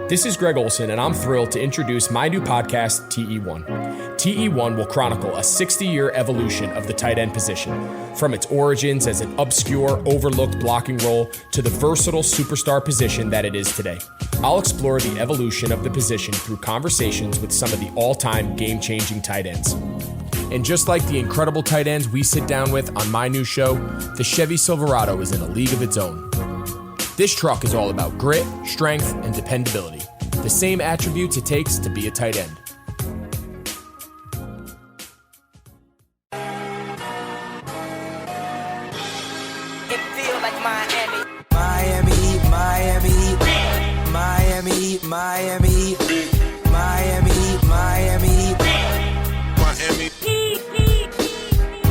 This is Greg Olson, and I'm thrilled to introduce my new podcast, TE1. TE1 will chronicle a 60-year evolution of the tight end position, from its origins as an obscure, overlooked blocking role to the versatile superstar position that it is today. I'll explore the evolution of the position through conversations with some of the all-time game-changing tight ends. And just like the incredible tight ends we sit down with on my new show, the Chevy Silverado is in a league of its own. This truck is all about grit, strength, and dependability, the same attributes it takes to be a tight end. It feels like Miami. Miami, Miami, Miami, Miami, Miami, Miami,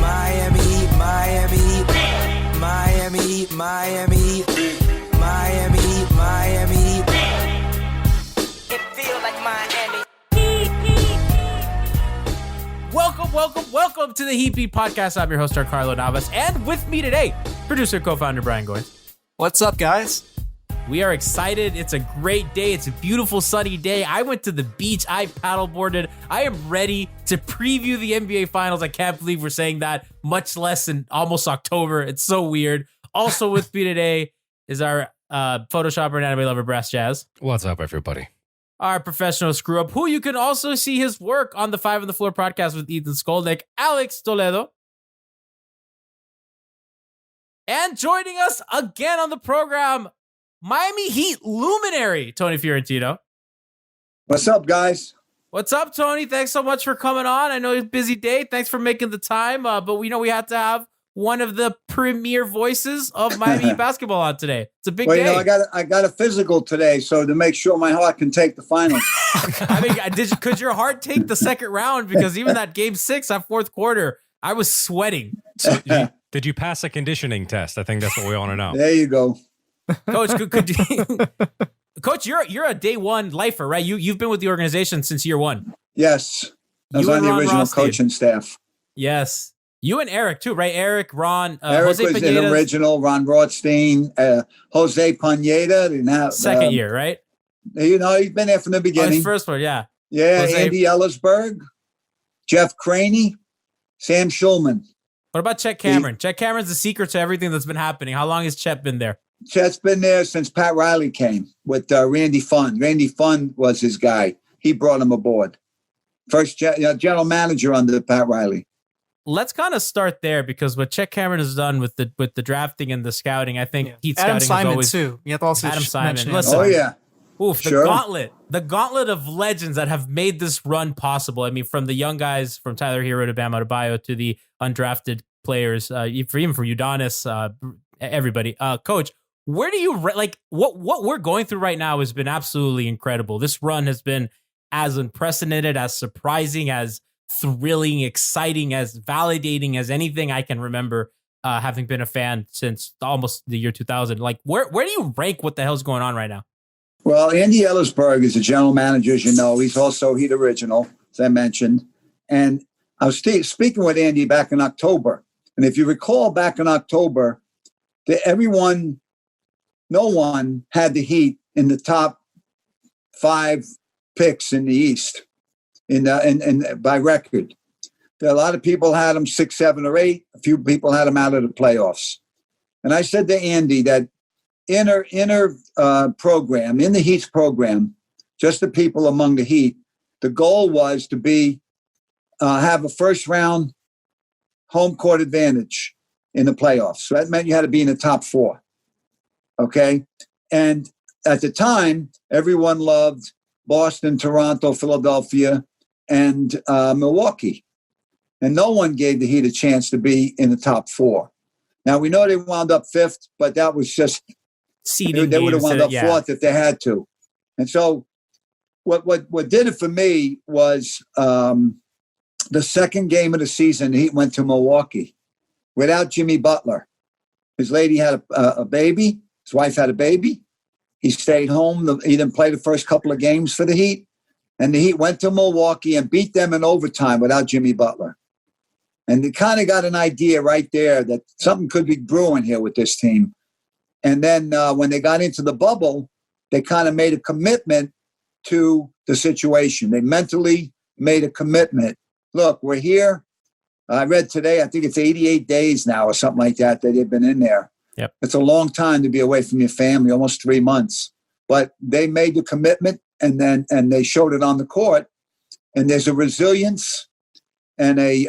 Miami, Miami, Miami, Miami, Miami, Miami. It feels like Miami. Welcome to the Heat Beat Podcast. I'm your host, Giancarlo Navas, and with me today, producer, co-founder Brian Goins. What's up, guys? We are excited. It's a great day. It's a beautiful sunny day. I went to the beach. I paddleboarded. I am ready to preview the NBA Finals. I can't believe we're saying that, much less in almost October. It's so weird. Also with me today is our Photoshopper and anime lover, Brass Jazz. What's up, everybody? Our professional screw up, who you can also see his work on the Five on the Floor podcast with Ethan Skolnick, Alex Toledo. And joining us again on the program, Miami Heat luminary, Tony Fiorentino. What's up, guys? What's up, Tony? Thanks so much for coming on. I know it's a busy day. Thanks for making the time. But we know we had to have one of the premier voices of Miami Heat basketball on today. It's a big day. You know, I got a physical today, so to make sure my heart can take the finals. I mean, could your heart take the second round? Because even that game 6, that fourth quarter, I was sweating. So did you pass a conditioning test? I think that's what we want to know. There you go. Coach, could you, Coach, you're a day one lifer, right? You've been with the organization since year one. Yes. I was on the original coaching staff. Yes. You and Erik too, right? Erik, Ron, Erik Jose was Pineda. an original, Ron Rothstein, Jose Pineda. Didn't have, second year, right? You know, he's been there from the beginning. His first one, yeah. Yeah, Jose. Andy Ellisberg, Jeff Craney, Sam Schulman. What about Chet Cameron? Chet Cameron's the secret to everything that's been happening. How long has Chet been there? Chet's been there since Pat Riley came with Randy Funn. Randy Funn was his guy. He brought him aboard. First general manager under Pat Riley. Let's kind of start there, because what Chet Cameron has done with the drafting and the scouting, I think Heat Adam scouting Simon is always too. You have to also Adam Simon. mention him. Listen, Oh yeah. Oof, Sure. the gauntlet of legends that have made this run possible. I mean, from the young guys, from Tyler Hero to Bam Adebayo to the undrafted players, even from Udonis, everybody. Coach, where do you what we're going through right now has been absolutely incredible. This run has been as unprecedented, as surprising, as thrilling, exciting, as validating as anything I can remember, having been a fan since almost the year 2000. Like, where do you rank what the hell's going on right now? Well, Andy Ellisberg is the general manager, as you know. He's also Heat original, as I mentioned. And I was speaking with Andy back in October. And if you recall, back in October, no one had the Heat in the top 5 picks in the East by record. A lot of people had them 6, 7, or 8. A few people had them out of the playoffs. And I said to Andy that inner program, in the Heat's program, just the people among the Heat, the goal was to have a first round home court advantage in the playoffs. So that meant you had to be in the top 4. Okay. And at the time, everyone loved Boston, Toronto, Philadelphia, and Milwaukee. And no one gave the Heat a chance to be in the top 4. Now, we know they wound up 5th, but that was just Seeding they would have wound up 4th if they had to. And so what did it for me was the second game of the season, the Heat went to Milwaukee without Jimmy Butler. His lady had a baby. His wife had a baby. He stayed home. He didn't play the first couple of games for the Heat. And the Heat went to Milwaukee and beat them in overtime without Jimmy Butler. And they kind of got an idea right there that something could be brewing here with this team. And then when they got into the bubble, they kind of made a commitment to the situation. They mentally made a commitment. Look, we're here. I read today, I think it's 88 days now or something like that they've been in there. Yep. It's a long time to be away from your family, almost 3 months. But they made the commitment and they showed it on the court. And there's a resilience and a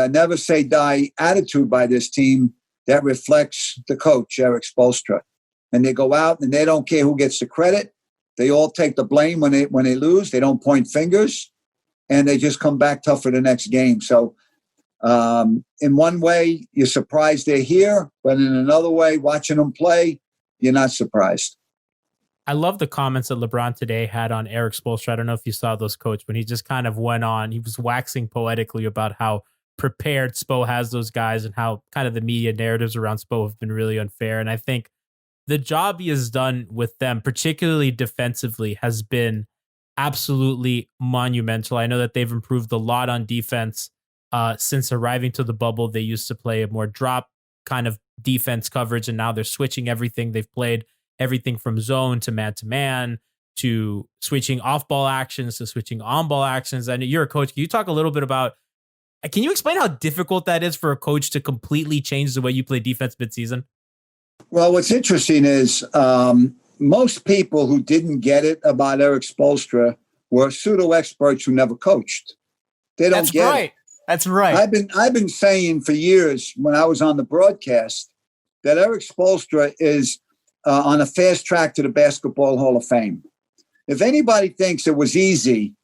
never say die attitude by this team that reflects the coach, Erik Spoelstra. And they go out and they don't care who gets the credit. They all take the blame when they lose. They don't point fingers, and they just come back tough for the next game. So in one way, you're surprised they're here, but in another way, watching them play, you're not surprised. I love the comments that LeBron today had on Erik Spoelstra. I don't know if you saw those, Coach, but he just kind of went on. He was waxing poetically about how prepared Spo has those guys and how kind of the media narratives around Spo have been really unfair. And I think the job he has done with them, particularly defensively, has been absolutely monumental. I know that they've improved a lot on defense since arriving to the bubble. They used to play a more drop kind of defense coverage, and now they're switching everything. They've played everything from zone to man to switching off-ball actions to switching on-ball actions. I know you're a coach. Can you talk a little bit about, can you explain how difficult that is for a coach to completely change the way you play defense midseason? Well, what's interesting is most people who didn't get it about Erik Spoelstra were pseudo-experts who never coached. They don't get it. That's right. I've been saying for years when I was on the broadcast that Erik Spoelstra is on a fast track to the Basketball Hall of Fame. If anybody thinks it was easy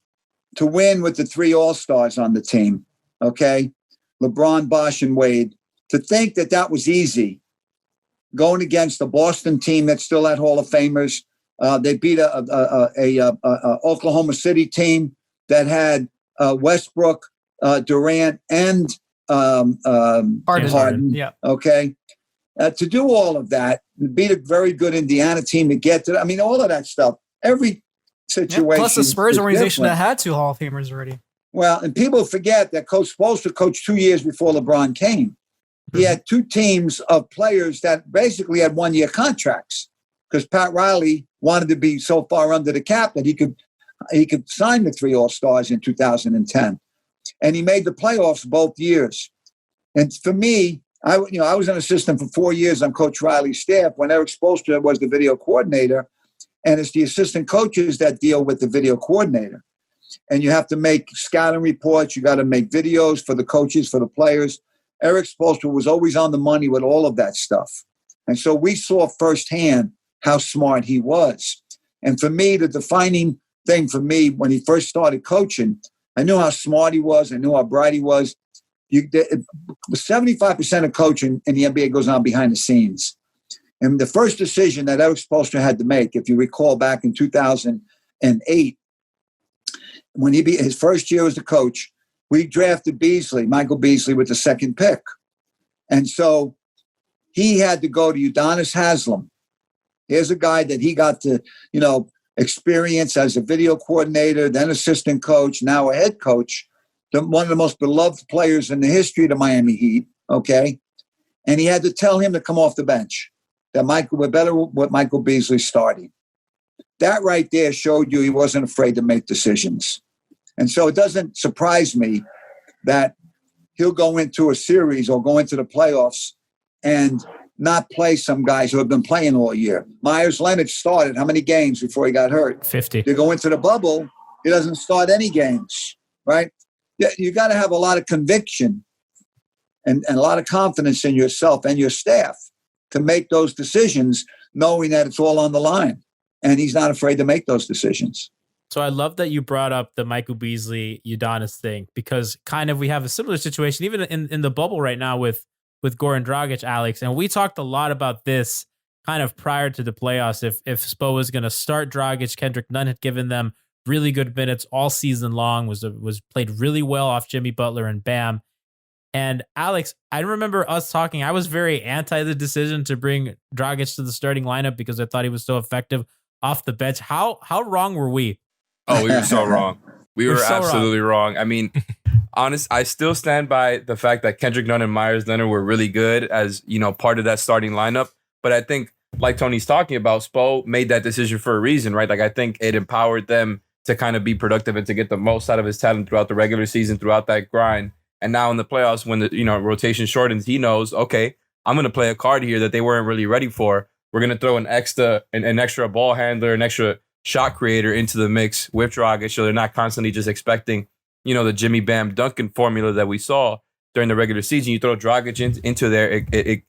to win with the 3 All-Stars on the team, okay, LeBron, Bosh, and Wade, to think that was easy, going against the Boston team that still had Hall of Famers. They beat a Oklahoma City team that had Westbrook, Durant, and Harden. Yeah. Okay. To do all of that, beat a very good Indiana team to get to, all of that stuff. Every situation. Yeah, plus the Spurs organization different. that had 2 Hall of Famers already. Well, and people forget that Coach Spoelstra coached 2 years before LeBron came. He had 2 teams of players that basically had 1-year contracts because Pat Riley wanted to be so far under the cap that he could sign the 3 All-Stars in 2010. And he made the playoffs both years. And for me, I was an assistant for 4 years on Coach Riley's staff when Erik Spoelstra was the video coordinator. And it's the assistant coaches that deal with the video coordinator. And you have to make scouting reports. You got to make videos for the coaches, for the players. Erik Spoelstra was always on the money with all of that stuff. And so we saw firsthand how smart he was. And for me, the defining thing for me when he first started coaching, I knew how smart he was. I knew how bright he was. 75% of coaching in the NBA goes on behind the scenes. And the first decision that Erik Spoelstra had to make, if you recall back in 2008, when his first year as a coach, we drafted Michael Beasley with the 2nd pick. And so he had to go to Udonis Haslem. Here's a guy that he got to, experience as a video coordinator, then assistant coach, now a head coach. One of the most beloved players in the history of the Miami Heat, okay? And he had to tell him to come off the bench, that we're better with Michael Beasley starting. That right there showed you he wasn't afraid to make decisions. And so it doesn't surprise me that he'll go into a series or go into the playoffs and not play some guys who have been playing all year. Myers Leonard started how many games before he got hurt? 50. To go into the bubble, he doesn't start any games, right? You got to have a lot of conviction and a lot of confidence in yourself and your staff to make those decisions, knowing that it's all on the line. And he's not afraid to make those decisions. So I love that you brought up the Michael Beasley Udonis thing, because kind of we have a similar situation even in the bubble right now with Goran Dragic, Alex. And we talked a lot about this kind of prior to the playoffs. If Spo was going to start Dragic, Kendrick Nunn had given them really good minutes all season long, was played really well off Jimmy Butler and Bam. And Alex, I remember us talking. I was very anti the decision to bring Dragic to the starting lineup because I thought he was so effective off the bench. How wrong were we? Oh, we were so wrong. We were so absolutely wrong. I mean, I still stand by the fact that Kendrick Nunn and Myers Leonard were really good as, part of that starting lineup. But I think, like Tony's talking about, Spo made that decision for a reason, right? Like, I think it empowered them to kind of be productive and to get the most out of his talent throughout the regular season, throughout that grind. And now in the playoffs, when the rotation shortens, he knows, okay, I'm going to play a card here that they weren't really ready for. We're going to throw an extra ball handler, an extra shot creator into the mix with Dragic, so they're not constantly just expecting, the Jimmy Bam Duncan formula that we saw during the regular season. You throw Dragic into there, it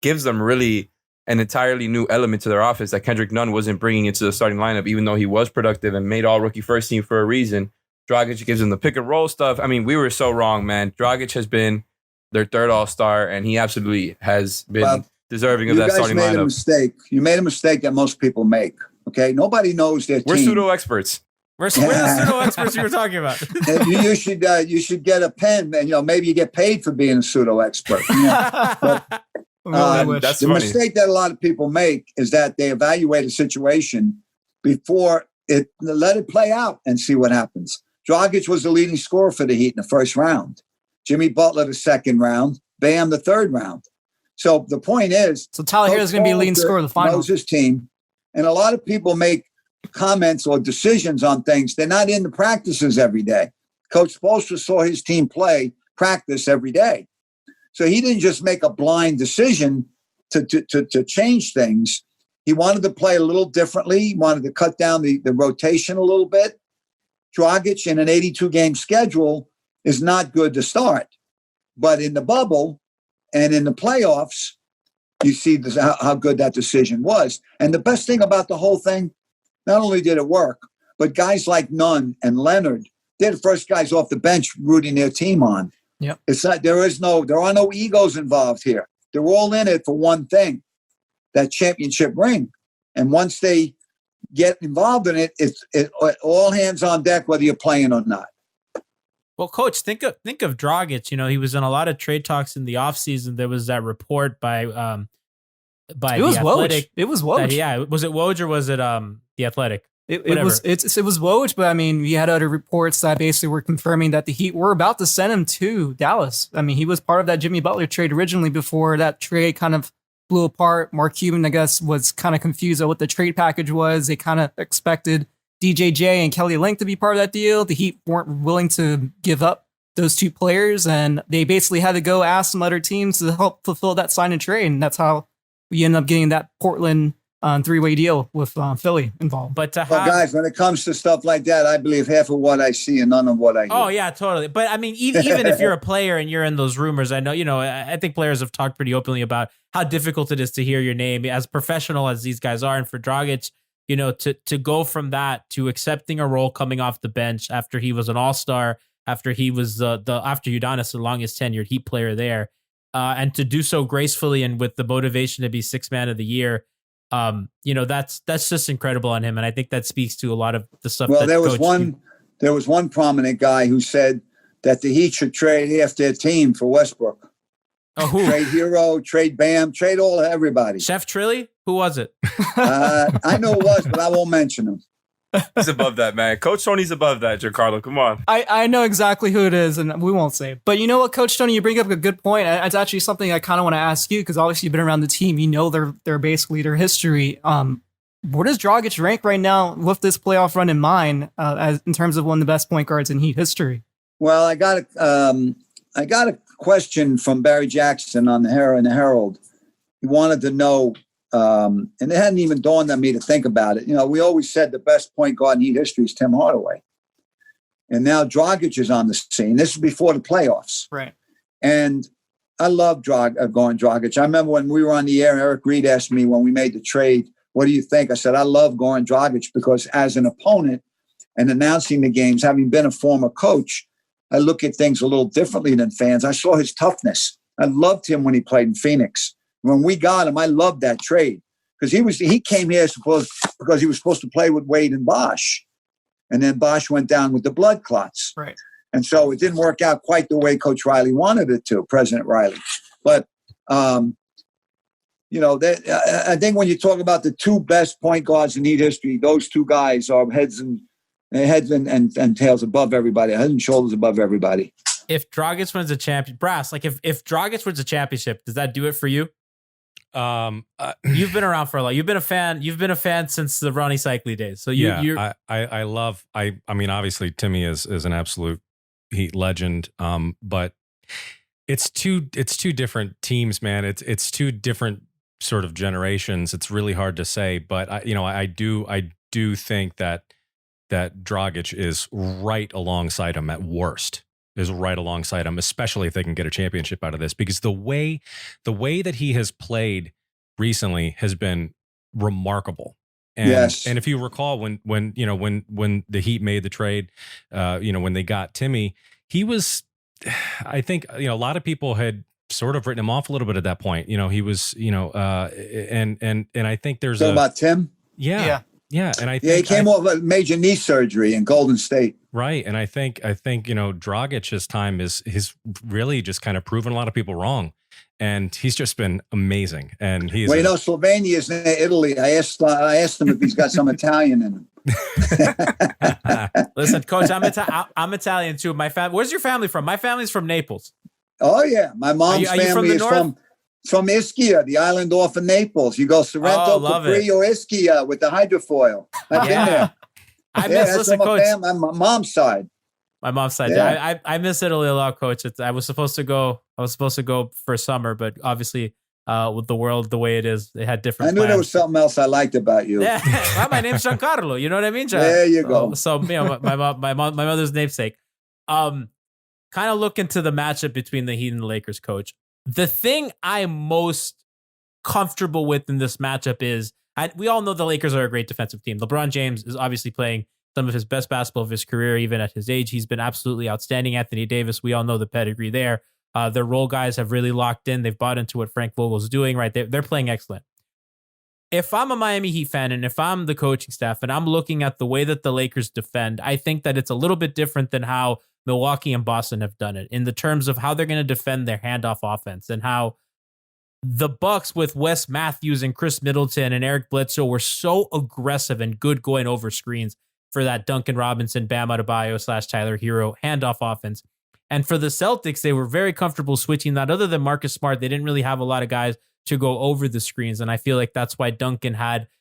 gives them really an entirely new element to their offense that Kendrick Nunn wasn't bringing into the starting lineup, even though he was productive and made all rookie first team for a reason. Dragic gives them the pick and roll stuff. I mean, we were so wrong, man. Dragic has been their third All-Star, and he absolutely has been deserving of that starting lineup. You made a mistake. You made a mistake that most people make. Okay, nobody knows their team. We're pseudo experts. We're the pseudo experts you were talking about. You should get a pen, and maybe you get paid for being a pseudo expert. That's the funny. mistake that a lot of people make is that they evaluate a situation before let it play out and see what happens. Dragic was the leading scorer for the Heat in the first round. Jimmy Butler the second round. Bam the third round. So the point is, Tyler Hero is going to be a leading scorer of the final. Knows his team, and a lot of people make comments or decisions on things. They're not in the practices every day. Coach Spoelstra saw his team practice every day. So he didn't just make a blind decision to change things. He wanted to play a little differently. He wanted to cut down the rotation a little bit. Dragic in an 82-game schedule is not good to start. But in the bubble and in the playoffs, you see how good that decision was. And the best thing about the whole thing, not only did it work, but guys like Nunn and Leonard, they're the first guys off the bench rooting their team on. Yep. It's not, there are no egos involved here. They're all in it for one thing, that championship ring. And once they get involved in it, it's all hands on deck, whether you're playing or not. Well, Coach, think of Dragic. He was in a lot of trade talks in the offseason. There was that report by it was The Athletic. Woj. It was Woj. Was it Woj or was it The Athletic? It was Woj, but I mean, we had other reports that basically were confirming that the Heat were about to send him to Dallas. I mean, he was part of that Jimmy Butler trade originally before that trade kind of blew apart. Mark Cuban, I guess, was kind of confused at what the trade package was. They kind of expected DJJ and Kelly Olynyk to be part of that deal. The Heat weren't willing to give up those two players, and they basically had to go ask some other teams to help fulfill that sign and trade, and that's how we ended up getting that Portland three-way deal with Philly involved. But guys, when it comes to stuff like that, I believe half of what I see and none of what I hear. Oh yeah, totally. But I mean, even if you're a player and you're in those rumors, I know, I think players have talked pretty openly about how difficult it is to hear your name as professional as these guys are. And for Dragic, to go from that to accepting a role coming off the bench after he was an all-star, after he was after Udonis, the longest tenured Heat player there, and to do so gracefully and with the motivation to be sixth man of the year. That's just incredible on him, and I think that speaks to a lot of the stuff. Well, there was one prominent guy who said that the Heat should trade half their team for Westbrook. Oh, who? Trade Hero, trade Bam, trade everybody. Chef Trilly? Who was it? I know it was, but I won't mention him. He's above that, man. Coach Tony's above that, Giancarlo. Come on. I know exactly who it is, and we won't say. But you know what, Coach Tony, you bring up a good point. It's actually something I kind of want to ask you, because obviously you've been around the team. You know their basically their history. Where does Dragic rank right now with this playoff run in mind, as in terms of one of the best point guards in Heat history? Well, I got a question from Barry Jackson on the Herald. He wanted to know. And it hadn't even dawned on me to think about it. We always said the best point guard in Heat history is Tim Hardaway. And now Dragic is on the scene. This is before the playoffs. Right. And I love Goran Dragic. I remember when we were on the air, Eric Reed asked me when we made the trade, what do you think? I said, I love Goran Dragic because as an opponent and announcing the games, having been a former coach, I look at things a little differently than fans. I saw his toughness. I loved him when he played in Phoenix. When we got him, I loved that trade because he came here because he was supposed to play with Wade and Bosh, and then Bosh went down with the blood clots. Right. And so it didn't work out quite the way Coach Riley wanted it to, President Riley. But I think when you talk about the two best point guards in Heat history, those two guys are heads and tails above everybody, head and shoulders above everybody. If Dragic wins a champion, Brass, like if Dragic wins a championship, does that do it for you? You've been around for a lot. You've been a fan. You've been a fan since the Ronnie Cycli days. So I love. I mean, obviously, Timmy is an absolute Heat legend. But it's two different teams, man. It's two different sort of generations. It's really hard to say, but I do think that Dragic is right alongside him at worst. Is right alongside him, especially if they can get a championship out of this, because the way that he has played recently has been remarkable. And, Yes. and if you recall when the Heat made the trade, when they got Timmy, he was, I think, a lot of people had sort of written him off a little bit at that point. He was, and I think there's Talking about Tim? Yeah. And I think he came off a major knee surgery in Golden State. Right. And I think Dragic's time is really just kind of proven a lot of people wrong. And he's just been amazing. And he's Slovenia is near Italy. I asked him if he's got some Italian in him. Listen, Coach, I'm Italian too. Where's your family from? My family's from Naples. Oh yeah. My mom's family is from Ischia, the island off of Naples. You go Sorrento, Capri, or Ischia with the hydrofoil. I've been there. I miss Coach. My mom's side. My mom's side. Yeah. I miss Italy a lot, Coach. I was supposed to go for summer, but obviously, with the world the way it is, they had different. I knew there was something else I liked about you. Yeah, well, my name's Giancarlo. You know what I mean? There you go. So my mother's namesake. Kind of look into the matchup between the Heat and the Lakers, Coach. The thing I'm most comfortable with in this matchup is we all know the Lakers are a great defensive team. LeBron James is obviously playing some of his best basketball of his career, even at his age. He's been absolutely outstanding. Anthony Davis, we all know the pedigree there. Their role guys have really locked in. They've bought into what Frank Vogel's doing, right? They're playing excellent. If I'm a Miami Heat fan and if I'm the coaching staff and I'm looking at the way that the Lakers defend, I think that it's a little bit different than how Milwaukee and Boston have done it in the terms of how they're going to defend their handoff offense and how the Bucks with Wes Matthews and Chris Middleton and Eric Bledsoe were so aggressive and good going over screens for that Duncan Robinson, Bam Adebayo / Tyler Hero handoff offense. And for the Celtics, they were very comfortable switching that. Other than Marcus Smart, they didn't really have a lot of guys to go over the screens. And I feel like that's why Duncan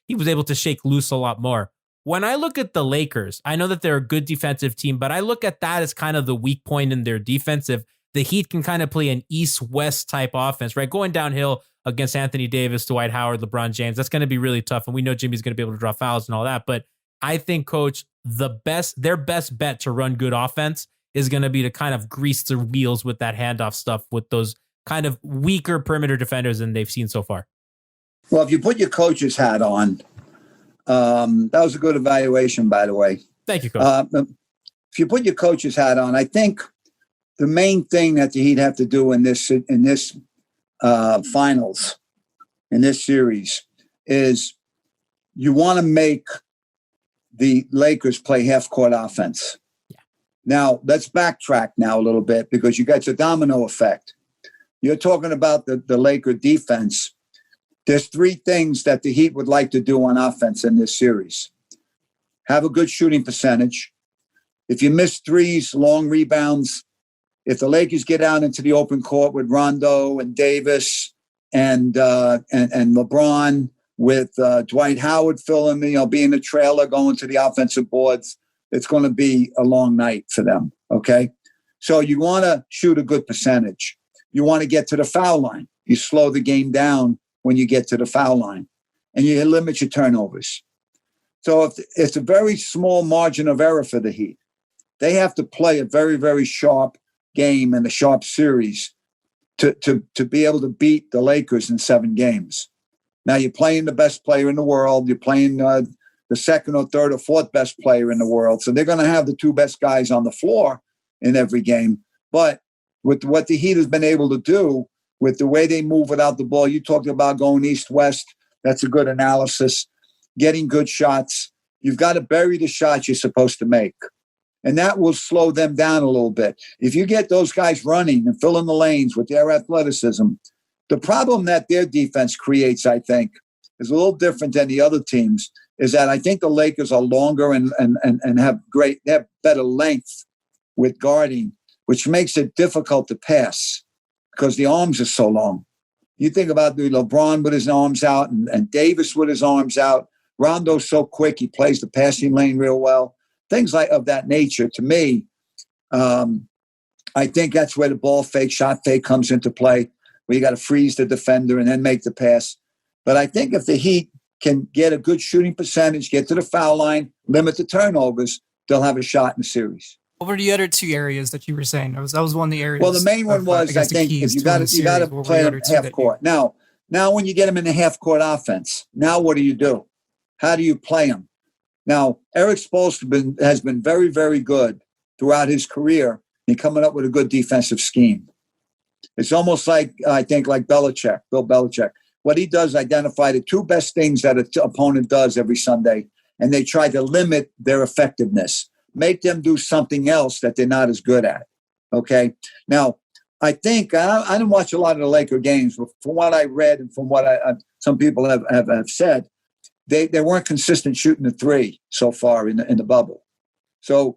he was able to shake loose a lot more. When I look at the Lakers, I know that they're a good defensive team, but I look at that as kind of the weak point in their defensive. The Heat can kind of play an East-West type offense, right? Going downhill against Anthony Davis, Dwight Howard, LeBron James, that's going to be really tough. And we know Jimmy's going to be able to draw fouls and all that. But I think, Coach, their best bet to run good offense is going to be to kind of grease the wheels with that handoff stuff with those kind of weaker perimeter defenders than they've seen so far. Well, if you put your coach's hat on, that was a good evaluation, by the way. Thank you, Coach. If you put your coach's hat on, I think the main thing that the Heat have to do in this finals, in this series, is you want to make the Lakers play half-court offense. Yeah. Now, let's backtrack now a little bit because you got the domino effect. You're talking about the Laker defense. There's three things that the Heat would like to do on offense in this series. Have a good shooting percentage. If you miss threes, long rebounds, if the Lakers get out into the open court with Rondo and Davis and LeBron with Dwight Howard filling, being a trailer, going to the offensive boards, it's going to be a long night for them, okay? So you want to shoot a good percentage. You want to get to the foul line. You slow the game down when you get to the foul line, and you limit your turnovers. So if it's a very small margin of error for the Heat, they have to play a very, very sharp game and a sharp series to be able to beat the Lakers in 7 games. Now you're playing the best player in the world. You're playing the second or third or fourth best player in the world. So they're going to have the 2 best guys on the floor in every game. But with what the Heat has been able to do, with the way they move without the ball, you talked about going east-west. That's a good analysis. Getting good shots. You've got to bury the shots you're supposed to make. And that will slow them down a little bit. If you get those guys running and filling the lanes with their athleticism, the problem that their defense creates, I think, is a little different than the other teams, is that I think the Lakers are longer and have better length with guarding, which makes it difficult to pass because the arms are so long. You think about the LeBron with his arms out and Davis with his arms out. Rondo's so quick. He plays the passing lane real well. Things like of that nature, to me, I think that's where the ball fake, shot fake comes into play, where you got to freeze the defender and then make the pass. But I think if the Heat can get a good shooting percentage, get to the foul line, limit the turnovers, they'll have a shot in the series. What were the other two areas that you were saying? That was one of the areas. Well, the main one was, I think, if you got to play them half court. Now, when you get them in the half court offense, now what do? How do you play them? Now, Erik Spoelstra has been very, very good throughout his career in coming up with a good defensive scheme. It's almost like, I think, like Bill Belichick. What he does, identify the two best things that an opponent does every Sunday, and they try to limit their effectiveness. Make them do something else that they're not as good at. Okay. Now, I think I didn't watch a lot of the Laker games, but from what I read and from what some people have said, they weren't consistent shooting the three so far in the bubble. So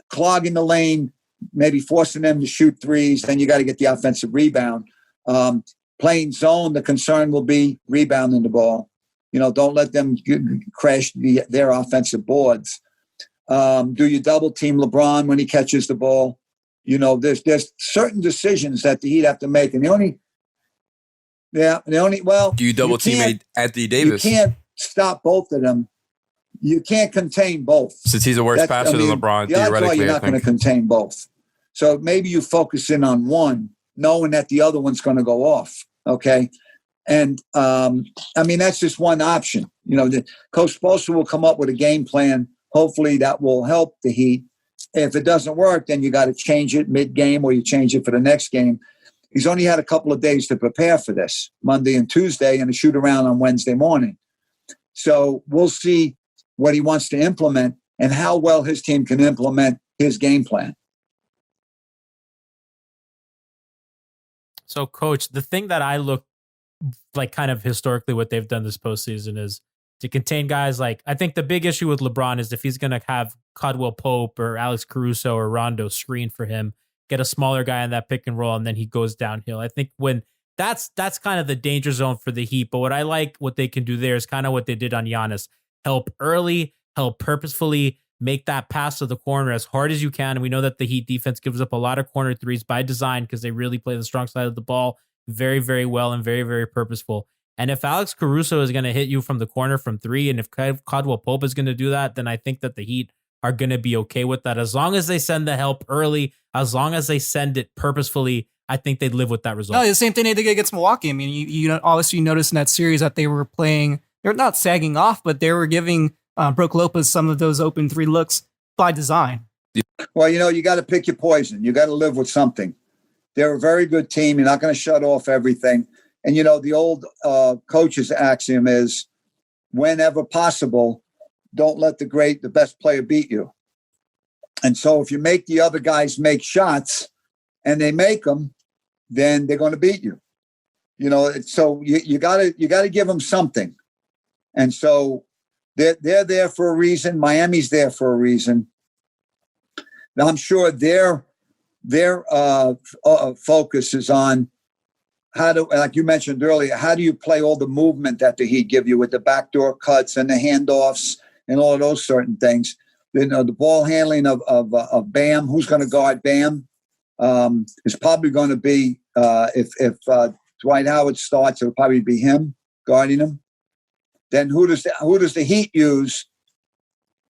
clogging the lane, maybe forcing them to shoot threes, then you got to get the offensive rebound. Playing zone, the concern will be rebounding the ball. Don't let them crash their offensive boards. Do you double team LeBron when he catches the ball? There's certain decisions that the Heat have to make, and do you double team Anthony Davis? You can't stop both of them. You can't contain both. Since he's a worse passer than LeBron, theoretically, you're not going to contain both. So maybe you focus in on one, knowing that the other one's going to go off. Okay. And that's just one option. Coach Spoelstra will come up with a game plan. Hopefully that will help the Heat. If it doesn't work, then you got to change it mid-game or you change it for the next game. He's only had a couple of days to prepare for this, Monday and Tuesday, and a shoot around on Wednesday morning. So we'll see what he wants to implement and how well his team can implement his game plan. So, Coach, the thing that I look like kind of historically what they've done this postseason is to contain guys like, I think the big issue with LeBron is if he's going to have Caldwell Pope or Alex Caruso or Rondo screen for him, get a smaller guy in that pick and roll, and then he goes downhill. I think when that's kind of the danger zone for the Heat. But what I like what they can do there is kind of what they did on Giannis. Help early, help purposefully, make that pass to the corner as hard as you can. And we know that the Heat defense gives up a lot of corner threes by design because they really play the strong side of the ball very, very well and very, very purposeful. And if Alex Caruso is going to hit you from the corner from three, and if Caldwell Pope is going to do that, then I think that the Heat are going to be okay with that. As long as they send the help early, as long as they send it purposefully, I think they'd live with that result. No, the same thing they did against Milwaukee. I mean, you obviously noticed in that series that they were playing, they're not sagging off, but they were giving Brook Lopez some of those open three looks by design. Well, you got to pick your poison. You got to live with something. They're a very good team. You're not going to shut off everything. And, the old coach's axiom is, whenever possible, don't let the best player beat you. And so if you make the other guys make shots and they make them, then they're going to beat you. So you got to give them something. And so they're there for a reason. Miami's there for a reason. Now, I'm sure their focus is on how to, like you mentioned earlier, how do you play all the movement that the Heat give you with the backdoor cuts and the handoffs and all of those certain things. The ball handling of Bam, who's going to guard Bam, is probably going to be, if Dwight Howard starts, it'll probably be him guarding him. Then who does the Heat use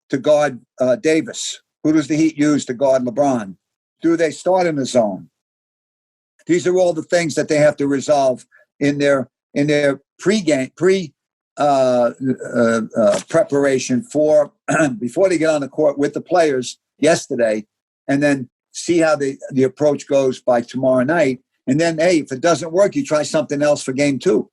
to guard Davis? Who does the Heat use to guard LeBron? Do they start in the zone? These are all the things that they have to resolve in their preparation for before they get on the court with the players yesterday, and then see how the approach goes by tomorrow night. And then, hey, if it doesn't work, you try something else for game two.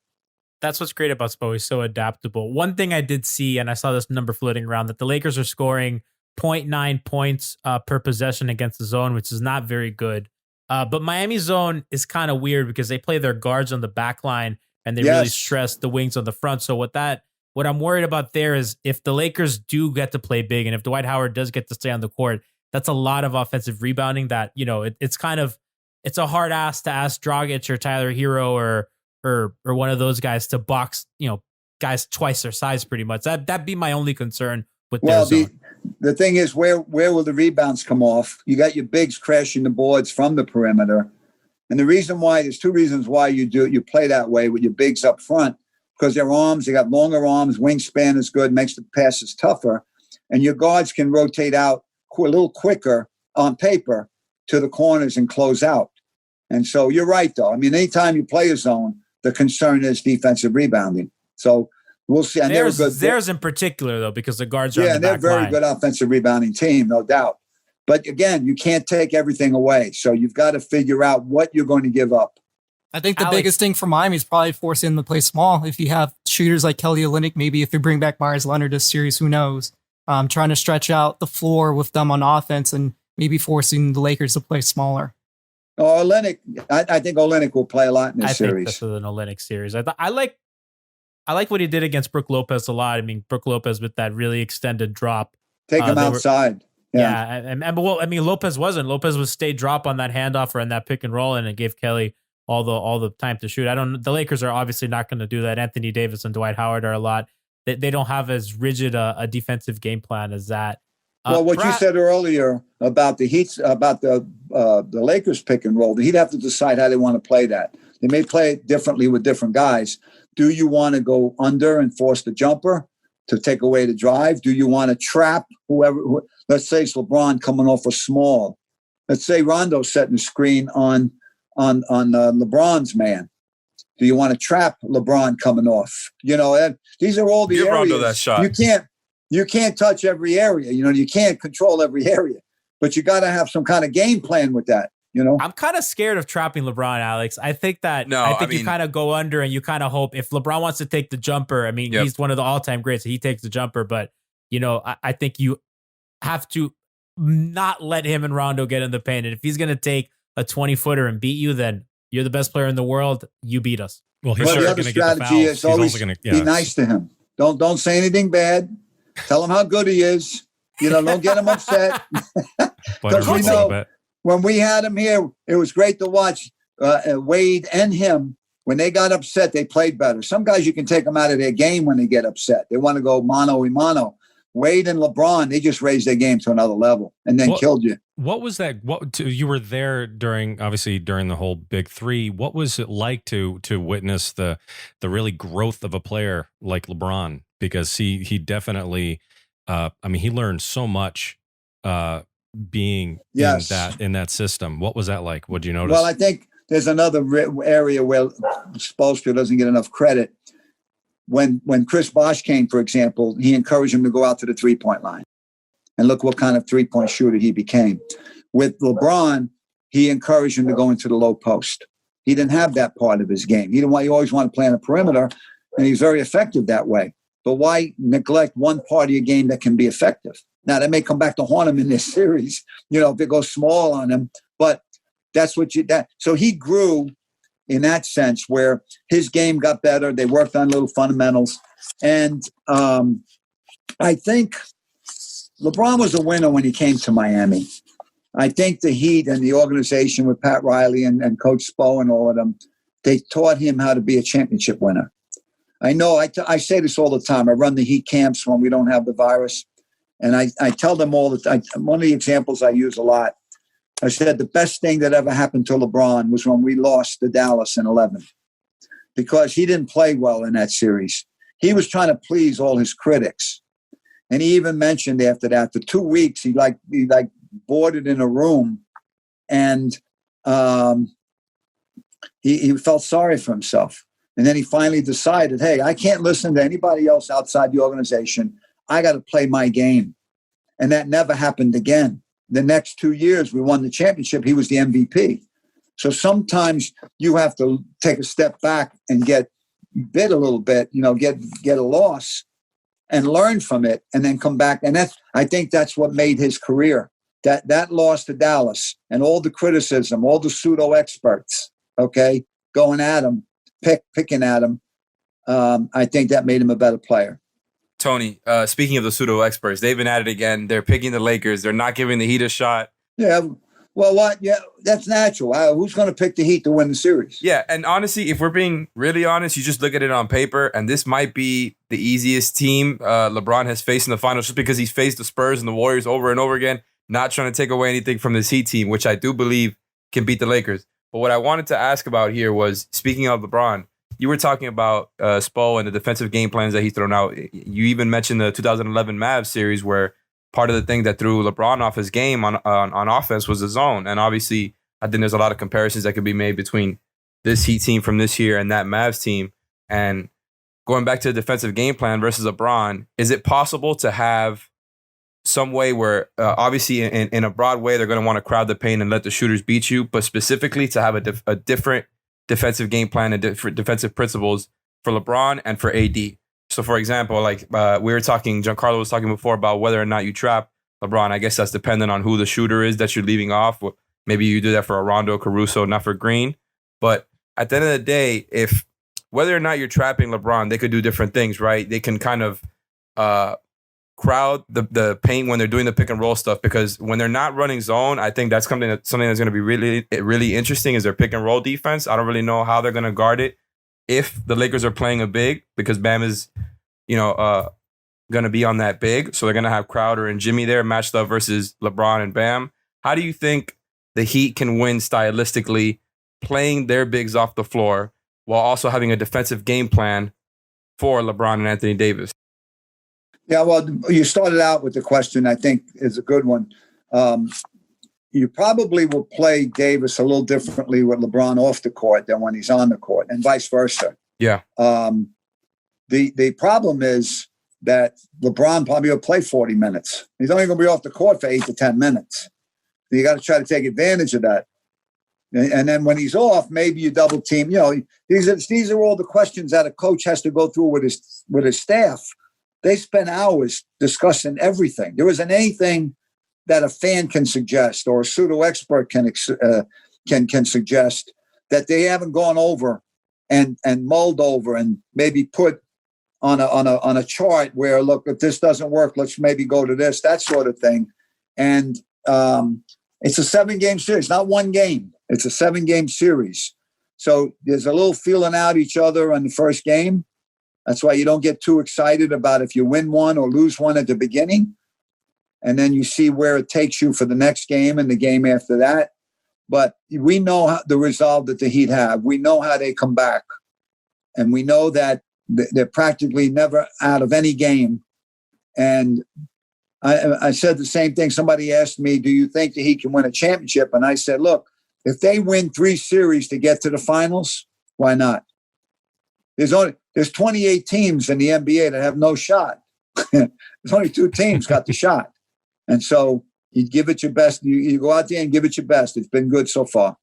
That's what's great about Spo. He's so adaptable. One thing I did see, and I saw this number floating around, that the Lakers are scoring 0.9 points per possession against the zone, which is not very good. But Miami's zone is kind of weird because they play their guards on the back line and they really stress the wings on the front. So what I'm worried about there is if the Lakers do get to play big and if Dwight Howard does get to stay on the court, that's a lot of offensive rebounding that, it's a hard ask to ask Dragic or Tyler Hero or one of those guys to box, guys twice their size pretty much. That'd be my only concern with their zone. The thing is, where will the rebounds come off? You got your bigs crashing the boards from the perimeter. And there's two reasons why you play that way with your bigs up front, because their arms, they got longer arms, wingspan is good, makes the passes tougher. And your guards can rotate out a little quicker on paper to the corners and close out. And so you're right, though. I mean, anytime you play a zone, the concern is defensive rebounding. So we'll see. And theirs in particular, though, because the guards are on the back they're very line. good offensive rebounding team, no doubt. But again, you can't take everything away. So you've got to figure out what you're going to give up. I think the biggest thing for Miami is probably forcing them to play small. If you have shooters like Kelly Olynyk, maybe if you bring back Myers Leonard this series, who knows? Trying to stretch out the floor with them on offense and maybe forcing the Lakers to play smaller. Oh, Olynyk, I think Olynyk will play a lot in this series. I think this is an Olynyk series. I like what he did against Brook Lopez a lot. I mean, Brook Lopez with that really extended drop. Take him outside. Lopez wasn't. Lopez was stay drop on that handoff or in that pick and roll, and it gave Kelly all the time to shoot. The Lakers are obviously not going to do that. Anthony Davis and Dwight Howard are a lot. They don't have as rigid a defensive game plan as that. You said earlier about the Heat, about the Lakers pick and roll, the Heat have to decide how they want to play that. They may play it differently with different guys. Do you want to go under and force the jumper to take away the drive? Do you want to trap whoever? Let's say it's LeBron coming off a small. Let's say Rondo's setting a screen on LeBron's man. Do you want to trap LeBron coming off? These are all the Give areas. Rondo that shot. You can't touch every area. You can't control every area, but you got to have some kind of game plan with that. I'm kind of scared of trapping LeBron, Alex. I think you kind of go under and you kind of hope if LeBron wants to take the jumper. I mean, he's one of the all-time greats. So he takes the jumper, but I think you have to not let him and Rondo get in the paint. And if he's going to take a 20-footer and beat you, then you're the best player in the world. You beat us. Well, he's sure going to get the fouls. Is always be nice to him. Don't say anything bad. Tell him how good he is. Don't get him upset. Because we know when we had him here, it was great to watch Wade and him. When they got upset, they played better. Some guys, you can take them out of their game when they get upset. They want to go mano a mano. Wade and LeBron, they just raised their game to another level and then killed you. What was that? You were there during the whole Big Three. What was it like to witness the really growth of a player like LeBron? Because he definitely, he learned so much being in that system. What was that like? What did you notice? Well, I think there's another area where Spoelstra doesn't get enough credit. When Chris Bosh came, for example, he encouraged him to go out to the three-point line. And look what kind of three-point shooter he became. With LeBron, he encouraged him to go into the low post. He didn't have that part of his game. He always wanted to play on the perimeter, and he's very effective that way. But why neglect one part of your game that can be effective? Now, that may come back to haunt him in this series, if it goes small on him. But that's so he grew in that sense where his game got better. They worked on little fundamentals. And I think LeBron was a winner when he came to Miami. I think the Heat and the organization with Pat Riley and Coach Spo and all of them, they taught him how to be a championship winner. I know I say this all the time. I run the Heat camps when we don't have the virus. And I tell them all the time. One of the examples I use a lot, I said the best thing that ever happened to LeBron was when we lost to Dallas in 11, because he didn't play well in that series. He was trying to please all his critics. And he even mentioned after that, for 2 weeks, he boarded in a room and he felt sorry for himself. And then he finally decided, hey, I can't listen to anybody else outside the organization. I got to play my game. And that never happened again. The next 2 years, we won the championship. He was the MVP. So sometimes you have to take a step back and get bit a little bit, get a loss and learn from it and then come back. And I think that's what made his career. That loss to Dallas and all the criticism, all the pseudo experts, going at him, picking at him. I think that made him a better player. Tony, speaking of the pseudo experts, they've been at it again. They're picking the Lakers. They're not giving the Heat a shot. Yeah. Well, what? Yeah, that's natural. Who's going to pick the Heat to win the series? Yeah, and honestly, if we're being really honest, you just look at it on paper, and this might be the easiest team LeBron has faced in the finals, just because he's faced the Spurs and the Warriors over and over again. Not trying to take away anything from this Heat team, which I do believe can beat the Lakers. But what I wanted to ask about here was, speaking of LeBron, you were talking about Spo and the defensive game plans that he's thrown out. You even mentioned the 2011 Mavs series, where part of the thing that threw LeBron off his game on offense was the zone. And obviously, I think there's a lot of comparisons that could be made between this Heat team from this year and that Mavs team. And going back to the defensive game plan versus LeBron, is it possible to have some way where, obviously, in a broad way, they're going to want to crowd the paint and let the shooters beat you, but specifically to have a different defensive game plan and different defensive principles for LeBron and for AD? So, for example, like we were talking, Giancarlo was talking before about whether or not you trap LeBron. I guess that's dependent on who the shooter is that you're leaving off. Maybe you do that for a Rondo, Caruso, not for Green. But at the end of the day, if whether or not you're trapping LeBron, they could do different things, right? They can kind of crowd the paint when they're doing the pick and roll stuff, because when they're not running zone, I think that's something that's going to be really interesting is their pick and roll defense. I don't really know how they're going to guard it if the Lakers are playing a big, because Bam is, going to be on that big. So they're going to have Crowder and Jimmy there matched up versus LeBron and Bam. How do you think the Heat can win stylistically playing their bigs off the floor while also having a defensive game plan for LeBron and Anthony Davis? Yeah, well, you started out with the question, I think is a good one. You probably will play Davis a little differently with LeBron off the court than when he's on the court, and vice versa. Yeah. The problem is that LeBron probably will play 40 minutes. He's only going to be off the court for 8 to 10 minutes. You got to try to take advantage of that. And then when he's off, maybe you double team. These are all the questions that a coach has to go through with his staff. They spend hours discussing everything. There isn't anything that a fan can suggest or a pseudo expert can suggest that they haven't gone over and mulled over and maybe put on a chart where, look, if this doesn't work, let's maybe go to this, that sort of thing. And it's a 7-game series, not one game. It's a 7-game series. So there's a little feeling out each other on the first game. That's why you don't get too excited about if you win one or lose one at the beginning. And then you see where it takes you for the next game and the game after that. But we know the resolve that the Heat have. We know how they come back. And we know that they're practically never out of any game. And I said the same thing. Somebody asked me, do you think the Heat can win a championship? And I said, look, if they win 3 series to get to the finals, why not? There's 28 teams in the NBA that have no shot. There's only 2 teams got the shot. And so you give it your best. You go out there and give it your best. It's been good so far.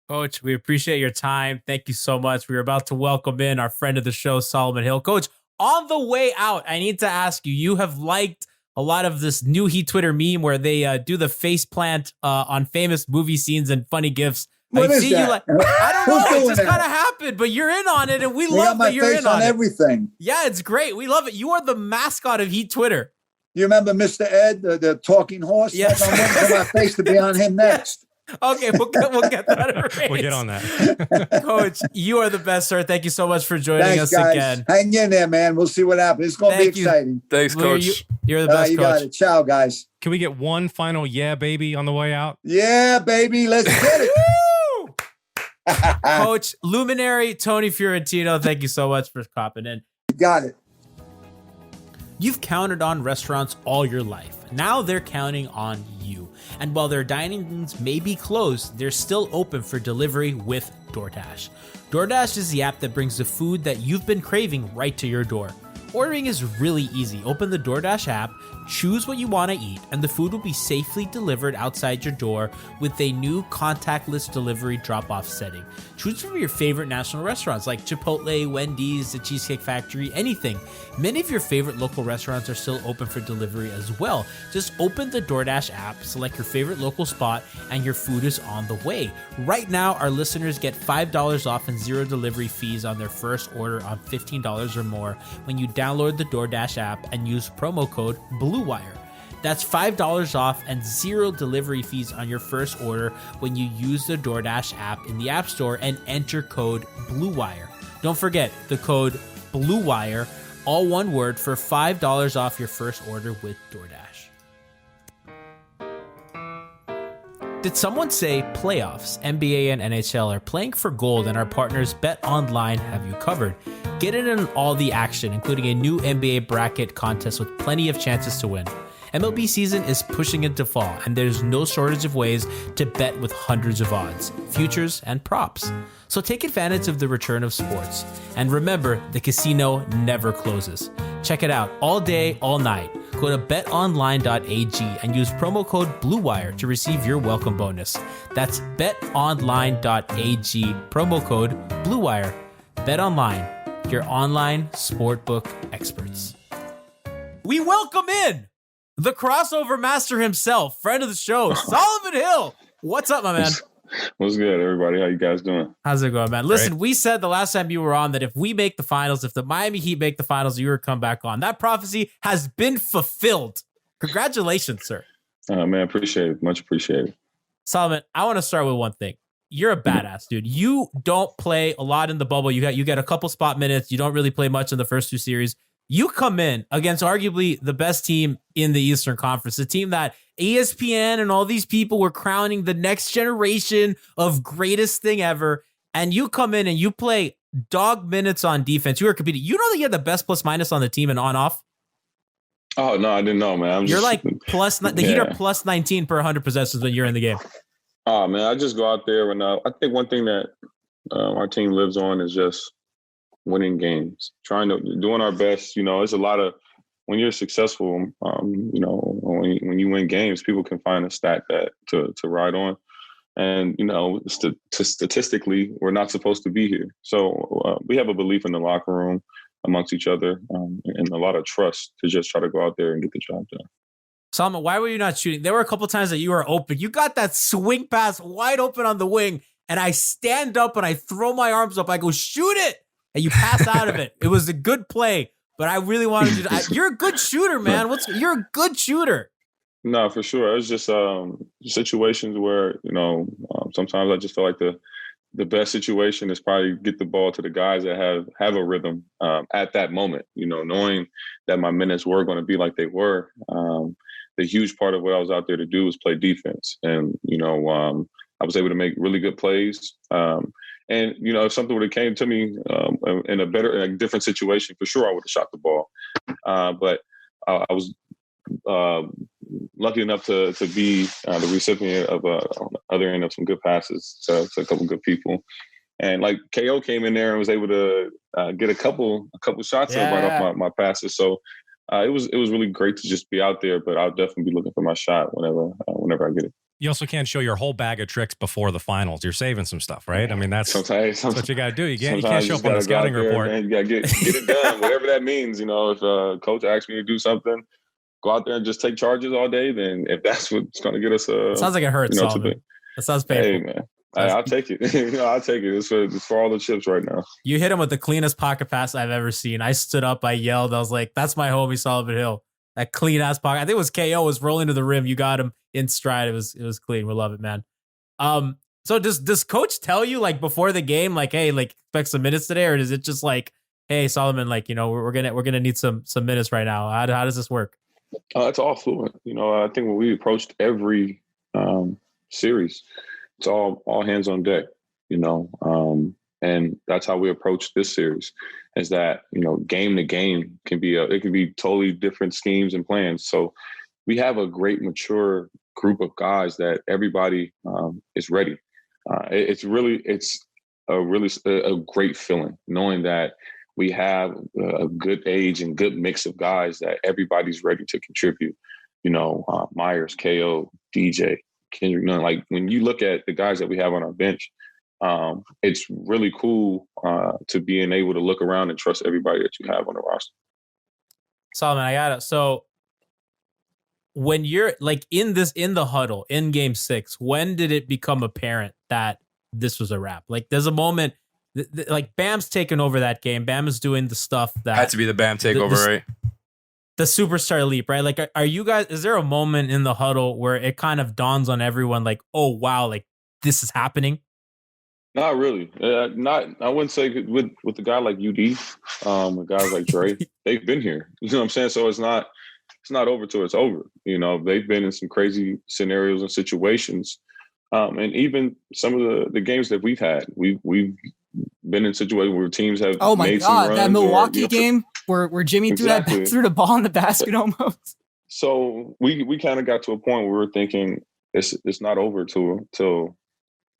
Coach, we appreciate your time. Thank you so much. We're about to welcome in our friend of the show, Solomon Hill. Coach, on the way out, I need to ask you, you have liked a lot of this new Heat Twitter meme where they do the face plant on famous movie scenes and funny gifs. What is that? I don't know. It just kind of happened, but you're in on it, and we love that you're in on it. Everything. Yeah, it's great. We love it. You are the mascot of Heat Twitter. You remember Mr. Ed, the talking horse? Yes. I'm waiting for my face to be on him next. Okay, we'll get that arranged. We'll get on that. Coach, you are the best, sir. Thank you so much for joining us guys. again. Hang in there, man. We'll see what happens. It's going to be exciting. Thanks, Coach. You're the best, you Coach. got it. Ciao, guys. Can we get one final yeah, baby on the way out? Yeah, baby. Let's get it. Coach, luminary Tony Fiorentino, thank you so much for copping in. Got it. You've counted on restaurants all your life. Now they're counting on you. And while their dining rooms may be closed, they're still open for delivery with DoorDash. DoorDash is the app that brings the food that you've been craving right to your door. Ordering is really easy. Open the DoorDash app, choose what you want to eat, and the food will be safely delivered outside your door with a new contactless delivery drop-off setting. Choose from your favorite national restaurants like Chipotle, Wendy's, The Cheesecake Factory, anything. Many of your favorite local restaurants are still open for delivery as well. Just open the DoorDash app, select your favorite local spot, and your food is on the way. Right now, our listeners get $5 off and 0 delivery fees on their first order on $15 or more when you download the DoorDash app and use promo code BLUEWIRE. That's $5 off and 0 delivery fees on your first order when you use the DoorDash app in the App Store and enter code BLUEWIRE. Don't forget the code BLUEWIRE, all one word, for $5 off your first order with DoorDash. Did someone say playoffs, NBA and NHL are playing for gold, and our partners BetOnline have you covered? Get in on all the action, including a new NBA bracket contest with plenty of chances to win. MLB season is pushing into fall, and there's no shortage of ways to bet with hundreds of odds, futures, and props. So take advantage of the return of sports. And remember, the casino never closes. Check it out all day, all night. Go to betonline.ag and use promo code BLUEWIRE to receive your welcome bonus. That's betonline.ag, promo code BLUEWIRE. BetOnline, your online sportbook experts. We welcome in the crossover master himself, friend of the show, Solomon Hill. What's up, my man? What's good, everybody? How you guys doing? How's it going, man? Listen, we said the last time you were on that if we make the finals, if the Miami Heat make the finals, you were come back on. That prophecy has been fulfilled. Congratulations, sir. Man, appreciate it. Much appreciated. Solomon, I want to start with one thing. You're a badass, dude. You don't play a lot in the bubble. You get a couple spot minutes. You don't really play much in the first 2 series. You come in against arguably the best team in the Eastern Conference, a team that ESPN and all these people were crowning the next generation of greatest thing ever. And you come in and you play dog minutes on defense. You are competing. You know that you're the best plus minus on the team and on off? Oh, no, I didn't know, man. You're like plus, the Heat are plus 19 per 100 possessions when you're in the game. Oh, man, I just go out there and I think one thing that our team lives on is just winning games, doing our best. You know, it's a lot of, when you're successful, you know, when you win games, people can find a stat that to ride on. And, you know, statistically, we're not supposed to be here. So we have a belief in the locker room amongst each other and a lot of trust to just try to go out there and get the job done. Solomon, why were you not shooting? There were a couple times that you were open. You got that swing pass wide open on the wing, and I stand up and I throw my arms up. I go, shoot it. And you pass out of it. It was a good play, but I really wanted you to. You're a good shooter, man. You're a good shooter. No, for sure. It's just situations where, you know, sometimes I just feel like the best situation is probably get the ball to the guys that have a rhythm at that moment. You know, knowing that my minutes were going to be like they were. The huge part of what I was out there to do was play defense, and you know, I was able to make really good plays. And, you know, if something would have came to me in a different situation, for sure I would have shot the ball. But I was lucky enough to be the recipient of on the other end of some good passes to a couple good people. And like KO came in there and was able to get a couple shots right off my passes. So it was really great to just be out there, but I'll definitely be looking for my shot whenever I get it. You also can't show your whole bag of tricks before the finals. You're saving some stuff, right? I mean, that's what you got to do. You can't show up on the scouting report. Man, you got to get it done, whatever that means. You know, if coach asks me to do something, go out there and just take charges all day. Then if that's what's going to get us, sounds like it hurts. You know, that sounds painful. Hey, man. I'll take it. You know, I'll take it. It's for all the chips right now. You hit him with the cleanest pocket pass I've ever seen. I stood up, I yelled, I was like, "That's my homie Solomon Hill." That clean ass pocket. I think it was KO was rolling to the rim. You got him in stride. It was clean. We love it, man. So does coach tell you like before the game, like, hey, like expect some minutes today, or is it just like, hey, Solomon, like, you know, we're gonna need some minutes right now. How does this work? It's all fluent. You know, I think when we approached every series, it's all hands on deck. You know, and that's how we approach this series. Is that, you know, game to game can be totally different schemes and plans. So we have a great mature group of guys that everybody is ready. It's a great feeling knowing that we have a good age and good mix of guys that everybody's ready to contribute. You know, Myers, KO, DJ, Kendrick Nunn. Like when you look at the guys that we have on our bench, it's really cool to being able to look around and trust everybody that you have on the roster. Solomon, so when you're like in the huddle in game 6, when did it become apparent that this was a wrap? Like there's a moment like Bam's taken over that game. Bam is doing the stuff that had to be the Bam takeover, right? the superstar leap, right? Like, are you guys, is there a moment in the huddle where it kind of dawns on everyone like, oh, wow, like this is happening? Not really. I wouldn't say with a guy like UD, with guys like Dre, they've been here. You know what I'm saying? So it's not over till it's over. You know, they've been in some crazy scenarios and situations. And even some of the games that we've had, we've been in situations where teams have Oh my made some God, runs that Milwaukee or, game where Jimmy Exactly. threw the ball in the basket almost. So we kind of got to a point where we were thinking it's not over till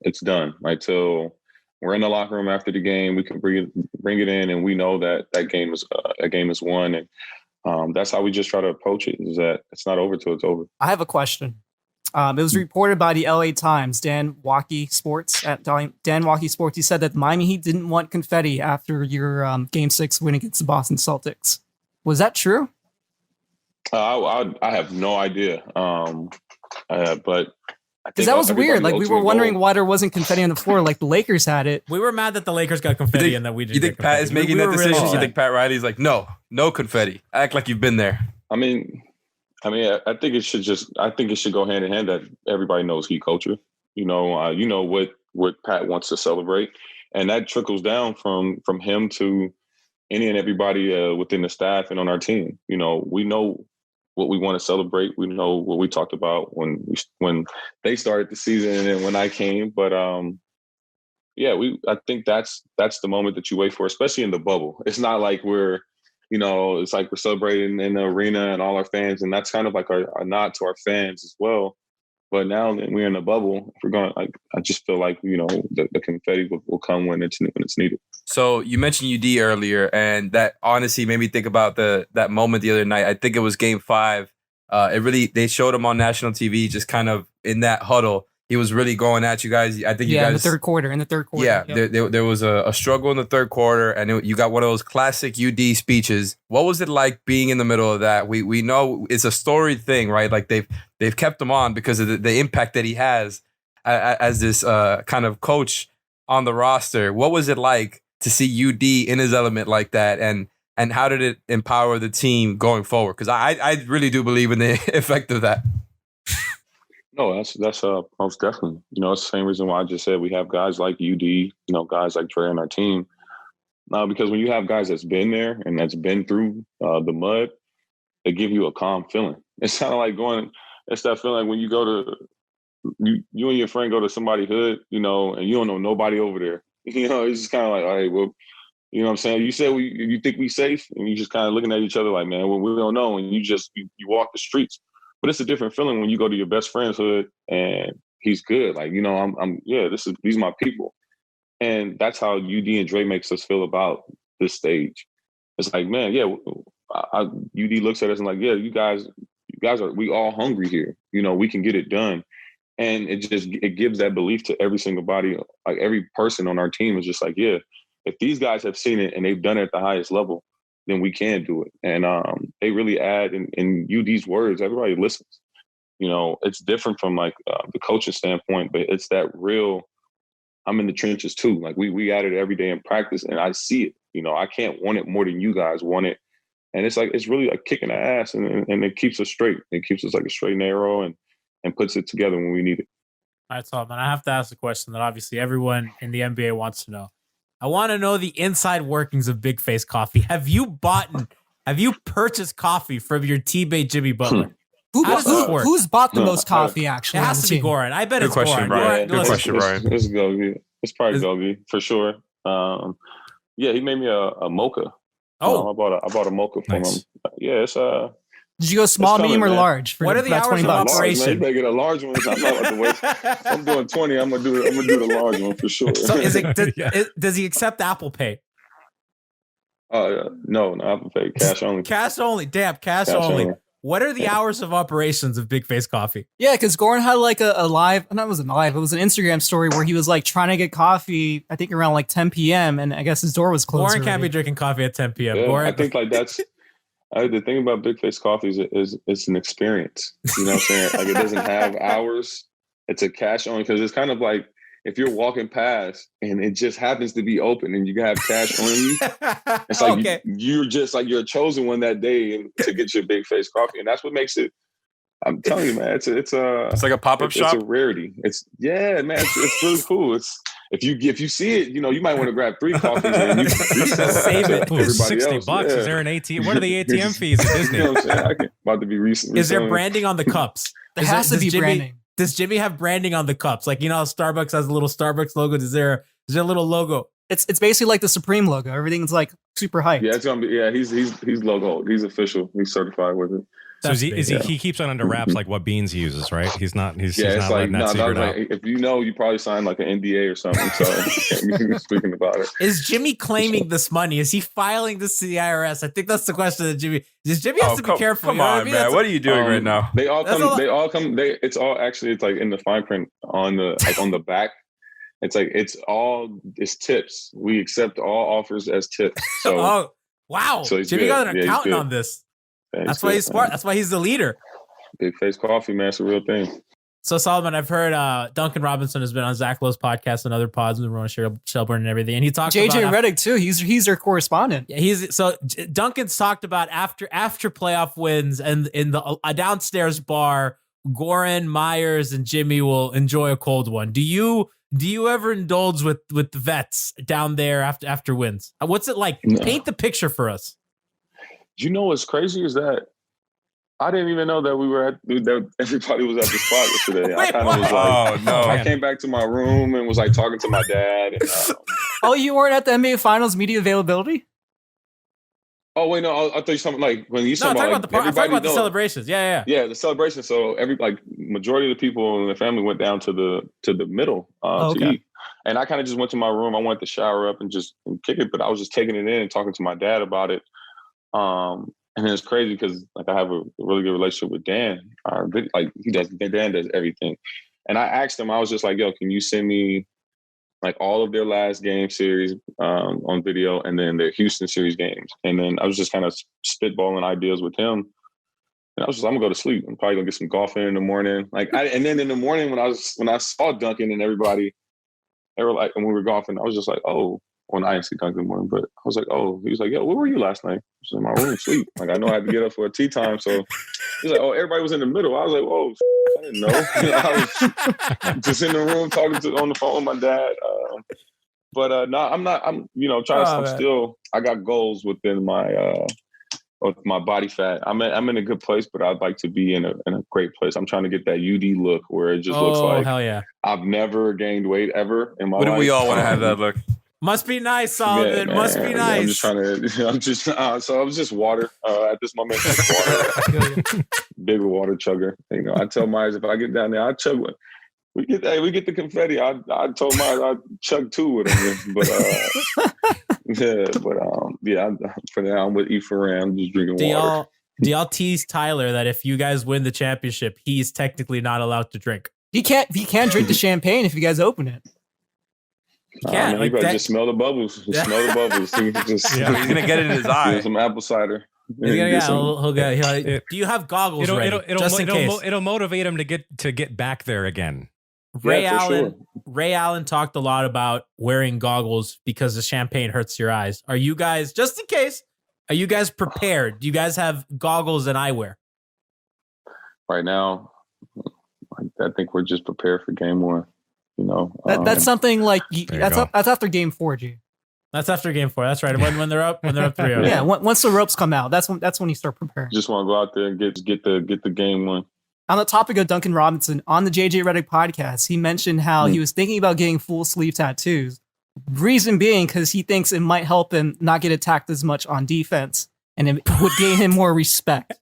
it's done, right? Till we're in the locker room after the game, we can bring it in, and we know that game is won, and that's how we just try to approach it. Is that it's not over till it's over. I have a question. It was reported by the LA Times, Dan Waukee Sports. He said that Miami Heat didn't want confetti after your Game 6 win against the Boston Celtics. Was that true? I have no idea, but because that was weird. Like, we were wondering why there wasn't confetti on the floor. Like, the Lakers had it. We were mad that the Lakers got confetti and that we didn't. You think Pat is making that decision? You think Pat Riley's like, no confetti. Act like you've been there. I mean, I think it should go hand in hand that everybody knows Heat culture. You know what Pat wants to celebrate, and that trickles down from him to any and everybody within the staff and on our team. You know, we know what we want to celebrate. We know what we talked about when they started the season and then when I came. But I think that's the moment that you wait for, especially in the bubble. It's not like it's like we're celebrating in the arena and all our fans, and that's kind of like a nod to our fans as well. But now that we're in the bubble, if we're going, I just feel like the confetti will come when it's needed. So you mentioned UD earlier, and that honestly made me think about that moment the other night. I think it was Game 5. They showed him on national TV, just kind of in that huddle. He was really going at you guys. I think you guys in the third quarter. Yeah, yep. there was a struggle in the third quarter, and you got one of those classic UD speeches. What was it like being in the middle of that? We know it's a storied thing, right? Like they've kept him on because of the impact that he has as this kind of coach on the roster. What was it like to see UD in his element like that, and how did it empower the team going forward? Because I really do believe in the effect of that. No, that's most definitely. It's the same reason why I just said we have guys like UD, guys like Dre on our team. Because when you have guys that's been there and that's been through the mud, they give you a calm feeling. It's kind of like it's that feeling like when you go to, you and your friend go to somebody's hood, and you don't know nobody over there. It's just kind of like, all right, well, you know what I'm saying? You say you think we safe, and you just kind of looking at each other like, man, well, we don't know. And you walk the streets. But it's a different feeling when you go to your best friend's hood and he's good. Like, these are my people. And that's how UD and Dre makes us feel about this stage. It's like, man, yeah, UD looks at us and like, yeah, you guys we all hungry here. We can get it done. And it gives that belief to every single body. Like, every person on our team is just like, yeah, if these guys have seen it and they've done it at the highest level, then we can do it. And they really add in UD's words, everybody listens. It's different from like the coaching standpoint, but it's that real, I'm in the trenches too. Like we at it every day in practice and I see it. I can't want it more than you guys want it. And it's like, it's really a kick in the ass and it keeps us straight. It keeps us like a straight and narrow and puts it together when we need it. All right, Solomon, I have to ask a question that obviously everyone in the NBA wants to know. I want to know the inside workings of Big Face Coffee. Have you purchased coffee from your teammate Jimmy Butler? How does this work? Who's bought the most coffee, actually? It has to be Goran. I bet Good it's question, Goran. Brian. Good question, Brian. It's Gogi. It's probably Gogi for sure. He made me a mocha. Oh, I bought a mocha for him. Yeah, it's Did you go small, medium, or large? What are the hours of operation? Man, you better get a large one. I'm not about to waste. I'm doing 20. I'm gonna do the large one for sure. So does he accept Apple Pay? No, Apple Pay, cash only. Cash only. Damn, cash only. What are the hours of operations of Big Face Coffee? Yeah, because Goran had like a live, no, it wasn't live, it was an Instagram story where he was like trying to get coffee, I think around like 10 p.m. and I guess his door was closed. Goran can't be drinking coffee at 10 p.m. Yeah, Goran, I think like that's the thing about Big Face Coffee is it's an experience. You know what I'm saying? Like, it doesn't have hours. It's a cash only, because it's kind of like, if you're walking past and it just happens to be open and you have cash on you, it's like Okay. you're just like you're a chosen one that day to get your big face coffee, and that's what makes it. I'm telling you, man, it's like a pop-up shop. It's a rarity. It's man, it's really cool. It's if you see it, you know, you might want to grab 3 coffees and you can Save it. Ooh, $60. Yeah. Is there an ATM? What are the ATM fees at Disney? You know what I'm saying? About to be recent. Is there branding on the cups? There has to be branding. Does Jimmy have branding on the cups? Like, you know how Starbucks has a little Starbucks logo? Is there a little logo? It's basically like the Supreme logo. Everything's like super hyped. Yeah, it's gonna be. Yeah, he's logo. He's official. He's certified with it. So he keeps it under wraps like what beans he uses, right? He's not it's not like letting that secret out. if you know, you probably signed like an NDA or something. So speaking about it, Is Jimmy claiming this money? Is he filing this to the IRS? I think that's the question that Jimmy. Jimmy has to be careful. Come on, man. What are you doing right now? They all come. It's like in the fine print on the back. It's like it's tips. We accept all offers as tips. So, oh wow, so Jimmy got an accountant on this. That's why he's smart. Man. That's why he's the leader. Big face coffee, man. It's a real thing. So Solomon, I've heard Duncan Robinson has been on Zach Lowe's podcast and other pods with Ron Shelburne and everything, and he talked about JJ Reddick too. He's their correspondent. Yeah, Duncan's talked about after playoff wins and in a downstairs bar, Goran, Myers, and Jimmy will enjoy a cold one. Do you ever indulge with the vets down there after wins? What's it like? No. Paint the picture for us. You know what's crazy is that I didn't even know that that everybody was at the spot yesterday. I kind of was like, I came back to my room and was like talking to my dad. And, oh, you weren't at the NBA Finals media availability? Oh wait, no, I thought you something like when you talking about the celebrations. Yeah, the celebration. So majority of the people in the family went down to the middle to eat, and I kind of just went to my room. I wanted to shower up and kick it, but I was just taking it in and talking to my dad about it. And it's crazy because like I have a really good relationship with Dan. Dan does everything, and I asked him. I was just like, "Yo, can you send me like all of their last game series on video, and then their Houston series games?" And then I was just kind of spitballing ideas with him. And I was just, I'm gonna go to sleep. I'm probably gonna get some golf in the morning. And then in the morning when I saw Duncan and everybody, they were like, and we were golfing, I was just like, oh. Well, I didn't see Duncan in the morning, but I was like, oh, he was like, yo, where were you last night? I was in my room, sleep. Like, I know I had to get up for a tea time. So he's like, oh, everybody was in the middle. I was like, whoa, I didn't know. I was just in the room talking on the phone with my dad. No, I'm not, I'm still, I got goals within my body fat. I'm in a good place, but I'd like to be in a great place. I'm trying to get that UD look where it just looks like hell yeah. I've never gained weight ever in my life. Wouldn't we all want to have that look? Must be nice, Solomon. Must be nice. I'm just trying to. So I was just water at this moment. Water, big water chugger. You know, I tell Myers if I get down there, I chug one. We get the confetti. I told Myers I'd chug 2 with him. But for now I'm with E4. I'm just drinking water. Do y'all tease Tyler that if you guys win the championship, he's technically not allowed to drink? He can't drink the champagne if you guys open it. You can't. You better just smell the bubbles. Smell the bubbles. He's gonna get it in his eye. Some apple cider. Do you have goggles ready? Just in case. It'll motivate him to get back there again. Ray Allen talked a lot about wearing goggles because the champagne hurts your eyes. Are you guys, just in case, are you guys prepared? Do you guys have goggles and eyewear? Right now, I think we're just prepared for game 1. You know, that's something like that's after game 4, G. That's after game 4. That's right. When they're up 3-0. Yeah, once the ropes come out, that's when you start preparing. Just want to go out there and get the game 1. On the topic of Duncan Robinson, on the JJ Reddick podcast, he mentioned how he was thinking about getting full sleeve tattoos. Reason being because he thinks it might help him not get attacked as much on defense, and it would gain him more respect.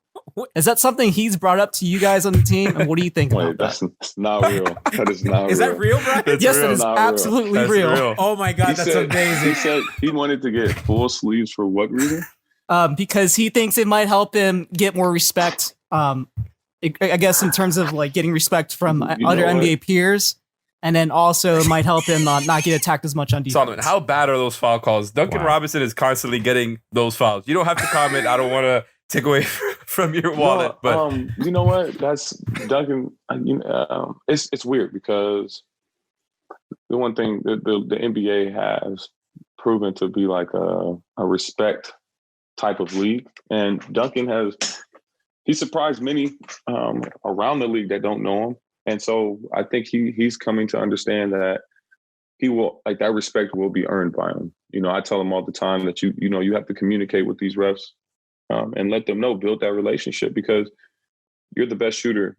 Is that something he's brought up to you guys on the team? And what do you think about that? That's not real. That is not real. Is that real, Brian? Yes, it is absolutely real. Oh my God, that's amazing. He said he wanted to get full sleeves for what reason? Because he thinks it might help him get more respect. I guess in terms of like getting respect from other NBA peers. And then also it might help him not get attacked as much on defense. Solomon, how bad are those foul calls? Duncan Robinson is constantly getting those fouls. You don't have to comment. I don't want to take away from your wallet. But you know what? That's Duncan. It's weird because the one thing the NBA has proven to be like a respect type of league, and Duncan he surprised many around the league that don't know him, and so I think he's coming to understand that he will, like, that respect will be earned by him. You know, I tell him all the time that you have to communicate with these refs and let them know, build that relationship, because you're the best shooter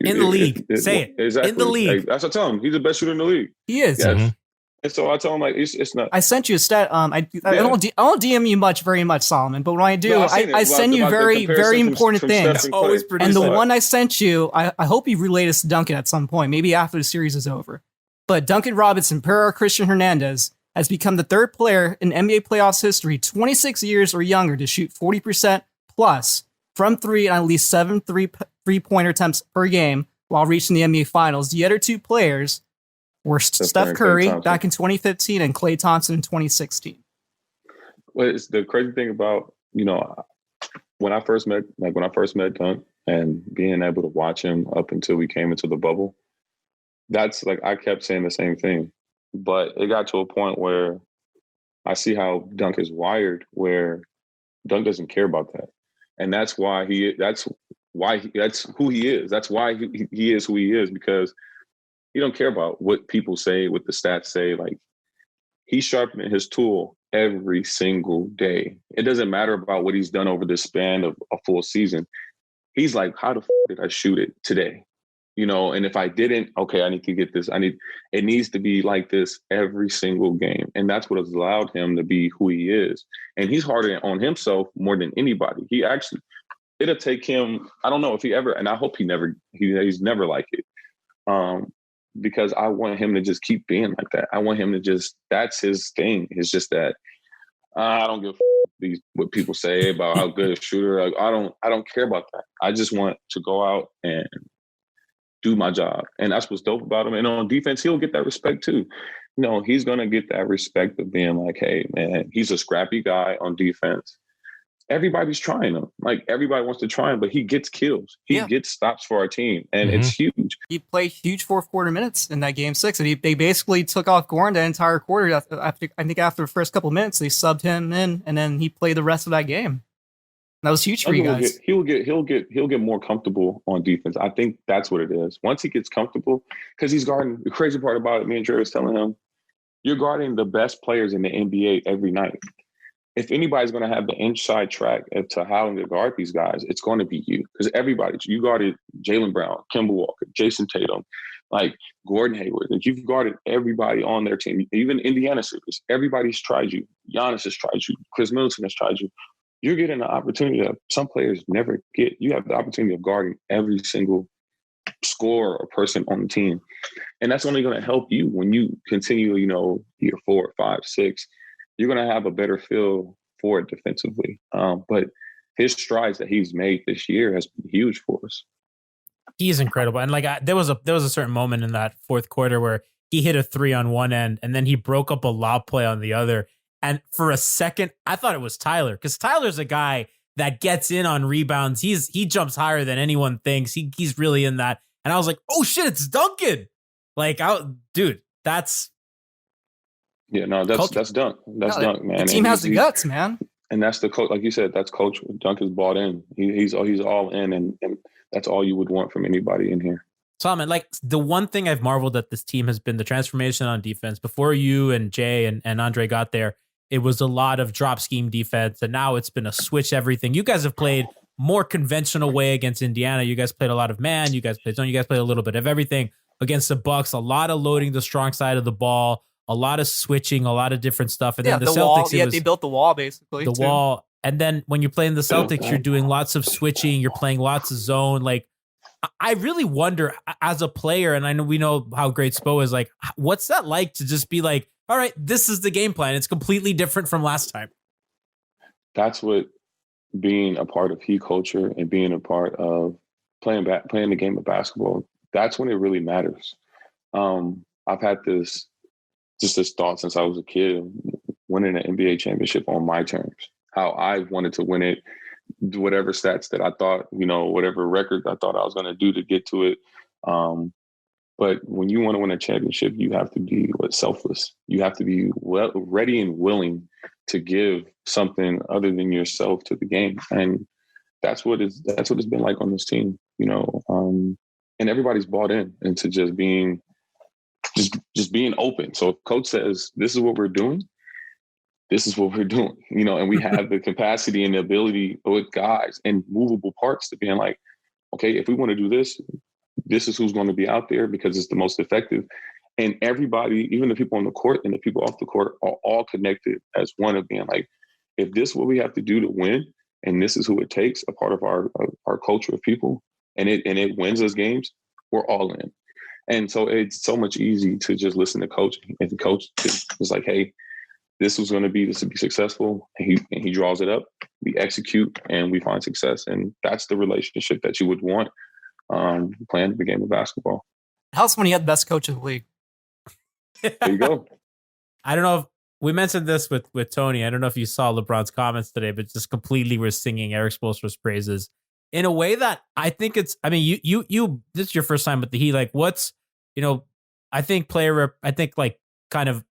in the league. Say it. Exactly. In the league. Like, that's what I tell him. He's the best shooter in the league. He is. Yes. Mm-hmm. And so I tell him, like, it's not. I sent you a stat. I don't DM you very much, Solomon. But when I do, No, I send you very important things. Always And the one I sent you, I hope you relay this to Duncan at some point, maybe after the series is over. But Duncan Robinson, per Christian Hernandez, has become the third player in NBA playoffs history, 26 years or younger, to shoot 40% plus from three and at least 7 three-pointer attempts per game while reaching the NBA Finals. The other two players were Steph Curry back in 2015 and Klay Thompson in 2016. Well, it's the crazy thing about, when I first met Dunk and being able to watch him up until we came into the bubble, that's like, I kept saying the same thing. But it got to a point where I see how Dunk is wired, where Dunk doesn't care about that. And that's who he is. That's why he is who he is, because he don't care about what people say, what the stats say. Like, he's sharpening his tool every single day. It doesn't matter about what he's done over the span of a full season. He's like, how the did I shoot it today? And if I didn't, okay, I need to get this. It needs to be like this every single game. And that's what has allowed him to be who he is. And he's harder on himself more than anybody. It'll take him, I don't know if he ever, and I hope he's never like it. Because I want him to just keep being like that. I want him to that's his thing. It's just that I don't give what people say about how good a shooter. Like, I don't care about that. I just want to go out and do my job. And that's what's dope about him. And on defense, he'll get that respect too. He's going to get that respect of being like, hey, man, he's a scrappy guy on defense. Everybody's trying him. Like, everybody wants to try him, but he gets kills. He gets stops for our team, and it's huge. He played huge fourth quarter minutes in that game 6, and they basically took off Goran the entire quarter. After the first couple of minutes, they subbed him in, and then he played the rest of that game. That was huge for you guys. He'll get more comfortable on defense. I think that's what it is. Once he gets comfortable, because he's guarding. The crazy part about it, me and Jerry was telling him, you're guarding the best players in the NBA every night. If anybody's going to have the inside track to how to guard these guys, it's going to be you. Because you guarded Jaylen Brown, Kemba Walker, Jason Tatum, like Gordon Hayward. Like, you've guarded everybody on their team. Even Indiana series, everybody's tried you. Giannis has tried you. Chris Middleton has tried you. You're getting an opportunity that some players never get. You have the opportunity of guarding every single scorer or person on the team. And that's only going to help you when you continue, year 4, 5, 6. You're going to have a better feel for it defensively. But his strides that he's made this year has been huge for us. He's incredible. And there was a certain moment in that fourth quarter where he hit a 3 on one end and then he broke up a lob play on the other. And for a second, I thought it was Tyler, because Tyler's a guy that gets in on rebounds. He jumps higher than anyone thinks. He's really in that. And I was like, oh shit, it's Duncan. Like, dude, that's. Yeah, no, that's Dunk. That's Dunk, man. The team has the guts, man. And that's the coach, like you said, that's coach. Dunk is bought in. He's all in, and that's all you would want from anybody in here. Solomon, like, the one thing I've marveled at this team has been the transformation on defense. Before you and Jay and Andre got there, it was a lot of drop scheme defense, and now it's been a switch everything. You guys have played more conventional way against Indiana. You guys played a lot of man. You guys played zone. You guys played a little bit of everything against the Bucks. A lot of loading the strong side of the ball, a lot of switching, a lot of different stuff. And then the Celtics, wall. Yeah, they built the wall basically. The wall, and then when you're playing the Celtics, you're doing lots of switching. You're playing lots of zone. Like, I really wonder, as a player, and we know how great Spo is. Like, what's that like to just be like, all right, this is the game plan. It's completely different from last time. That's what being a part of Heat culture and being a part of playing the game of basketball, that's when it really matters. I've had this thought since I was a kid, winning an NBA championship on my terms, how I wanted to win it, whatever stats that I thought, whatever record I thought I was going to do to get to it. But when you want to win a championship, you have to be selfless. You have to be ready and willing to give something other than yourself to the game. And that's what it's been like on this team, you know. And everybody's bought in into just being open. So if coach says, this is what we're doing, this is what we're doing, you know, and we have the capacity and the ability with guys and movable parts to being like, okay, if we want to do this, this is who's going to be out there because it's the most effective. And everybody, even the people on the court and the people off the court, are all connected as one of being like, if this is what we have to do to win, and this is who it takes, a part of our culture of people, and it wins us games, we're all in. And so it's so much easy to just listen to coach, and the coach is like, hey, this was going to be successful. And he draws it up, we execute, and we find success. And that's the relationship that you would want playing the game of basketball. How's when you had the best coach in the league? There you go. I don't know if we mentioned this with Tony. I don't know if you saw LeBron's comments today, but just completely were singing Erik Spoelstra's praises in a way that I think it's, I mean, you, this is your first time with the Heat. Like what's, you know, I think kind of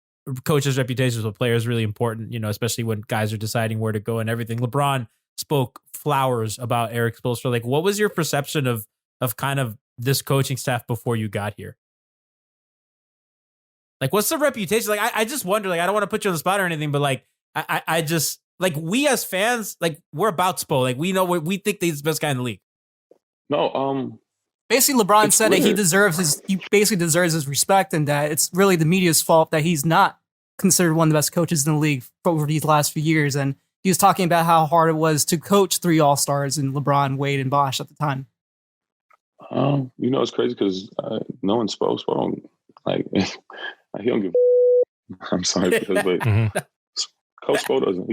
coaches' reputations with players is really important, you know, especially when guys are deciding where to go and everything. LeBron spoke flowers about Erik Spoelstra. Like, what was your perception of kind of this coaching staff before you got here? Like, what's the reputation? Like, I just wonder, like, I don't want to put you on the spot or anything, but like, I just, like, we as fans, like, we're about Spo. Like, we know, we think that he's the best guy in the league. No, basically, LeBron said weird. that he basically deserves his respect, and that it's really the media's fault that he's not considered one of the best coaches in the league over these last few years. And he was talking about how hard it was to coach 3 All-Stars in LeBron, Wade, and Bosh at the time. You know, it's crazy because no one's supposed to, like, he don't give I'm sorry, because, but Coach Spo doesn't.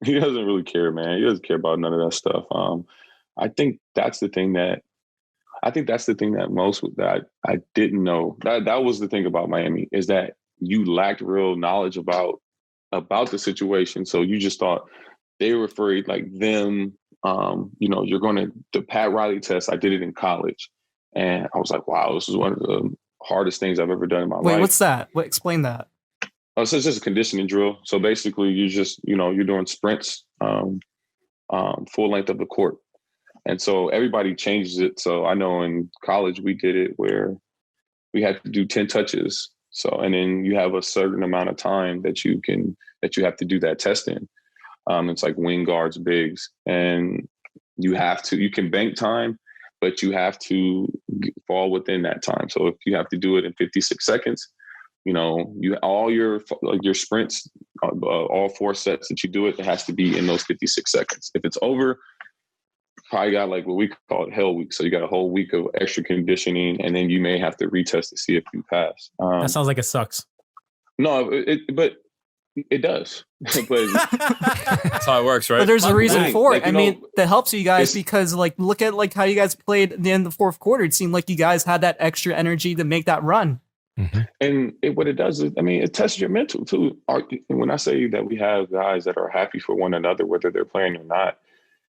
He doesn't really care, man. He doesn't care about none of that stuff. I think that's the thing that most that I didn't know. That was the thing about Miami, is that you lacked real knowledge about the situation. So you just thought they were afraid, like them. You know, you're going to the Pat Riley test. I did it in college, and I was like, wow, this is one of the hardest things I've ever done in my life. Wait, what's that? Explain that. So it's just a conditioning drill. So basically, you just, you know, you're doing sprints, full length of the court. And so everybody changes it. So I know in college we did it where we had to do 10 touches. So, and then you have a certain amount of time that you have to do that test in. It's like wing guards, bigs, and you can bank time, but you have to fall within that time. So if you have to do it in 56 seconds, you know, all your sprints, all 4 sets that you do it has to be in those 56 seconds. If it's over, probably got like what we call it hell week. So you got a whole week of extra conditioning, and then you may have to retest to see if you pass. That sounds like it sucks. No, but it does. But that's how it works, right? But there's a reason for it. Like, I mean, that helps you guys because, like, look at like how you guys played at the end of the 4th quarter. It seemed like you guys had that extra energy to make that run. Mm-hmm. And what it does is, I mean, it tests your mental too. And when I say that we have guys that are happy for one another, whether they're playing or not,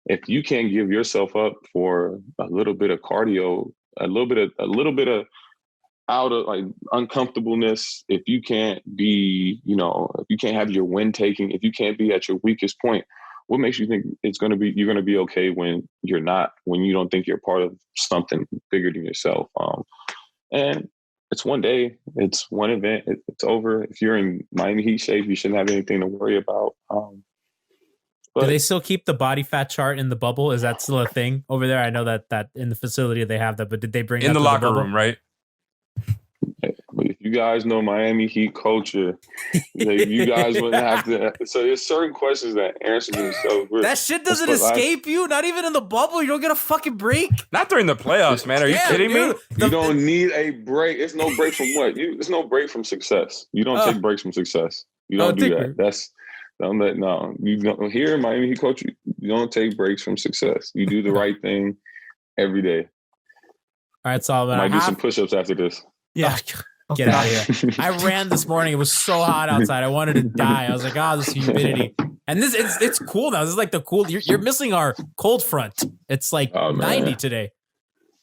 if you can't give yourself up for a little bit of cardio, a little bit of out of like uncomfortableness, if you can't be, you know, if you can't have your wind taking, if you can't be at your weakest point, what makes you think you're going to be okay when you're not, when you don't think you're part of something bigger than yourself? And it's one day, it's one event, it's over. If you're in Miami Heat shape, you shouldn't have anything to worry about. Do they still keep the body fat chart in the bubble? Is that still a thing over there? I know that in the facility they have that, but did they bring in that the to locker bubble? room, right? If you guys know Miami Heat culture, you guys wouldn't have to. So there's certain questions that answer themselves. That shit doesn't escape you. Not even in the bubble. You don't get a fucking break. Not during the playoffs, man. Are you kidding me? You don't need a break. It's no break from what? It's no break from success. You don't take breaks from success. You don't do that. You don't, here in Miami Heat culture, you don't take breaks from success. You do the right thing every day. All right, Solomon. I might do some push-ups after this. Yeah. Get out of here. I ran this morning. It was so hot outside. I wanted to die. I was like, this humidity. And it's cool now. This is like the cool. You're missing our cold front. It's like 90 today.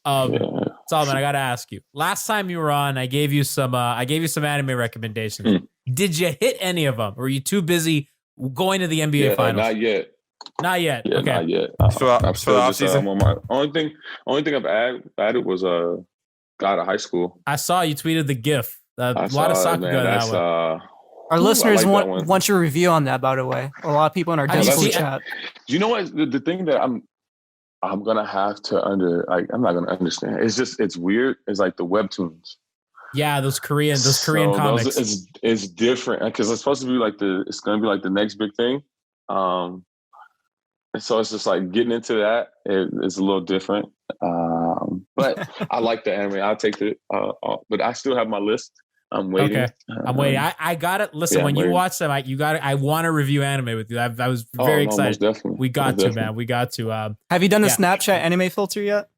So Solomon, I gotta ask you. Last time you were on, I gave you some anime recommendations. Did you hit any of them? Or were you too busy going to the NBA finals? Not yet. Not yet. Yeah, okay. not yet. So, I'm still off just season? on my only thing I've added was out of high school. I saw you tweeted the GIF. A I lot of saw it, soccer man. go that That's way. Our listeners like that one. want your review on that, by the way. A lot of people in our Have you Discord seen- chat. You know what? The thing that I'm gonna have to I'm not gonna understand. It's weird. It's like the webtoons. Yeah, those Korean So comics. It's different because it's supposed to be like it's gonna be like the next big thing. And so it's just like getting into that. It's a little different. But I like the anime. I'll take it. But I still have my list. I'm waiting. Okay. I'm waiting. I got it. Listen, yeah, when I'm you waiting. watch them, I want to review anime with you. I was Oh, very no, excited. most definitely. We got Most to, definitely. man. We got to. Have you done the Yeah. Snapchat anime filter yet?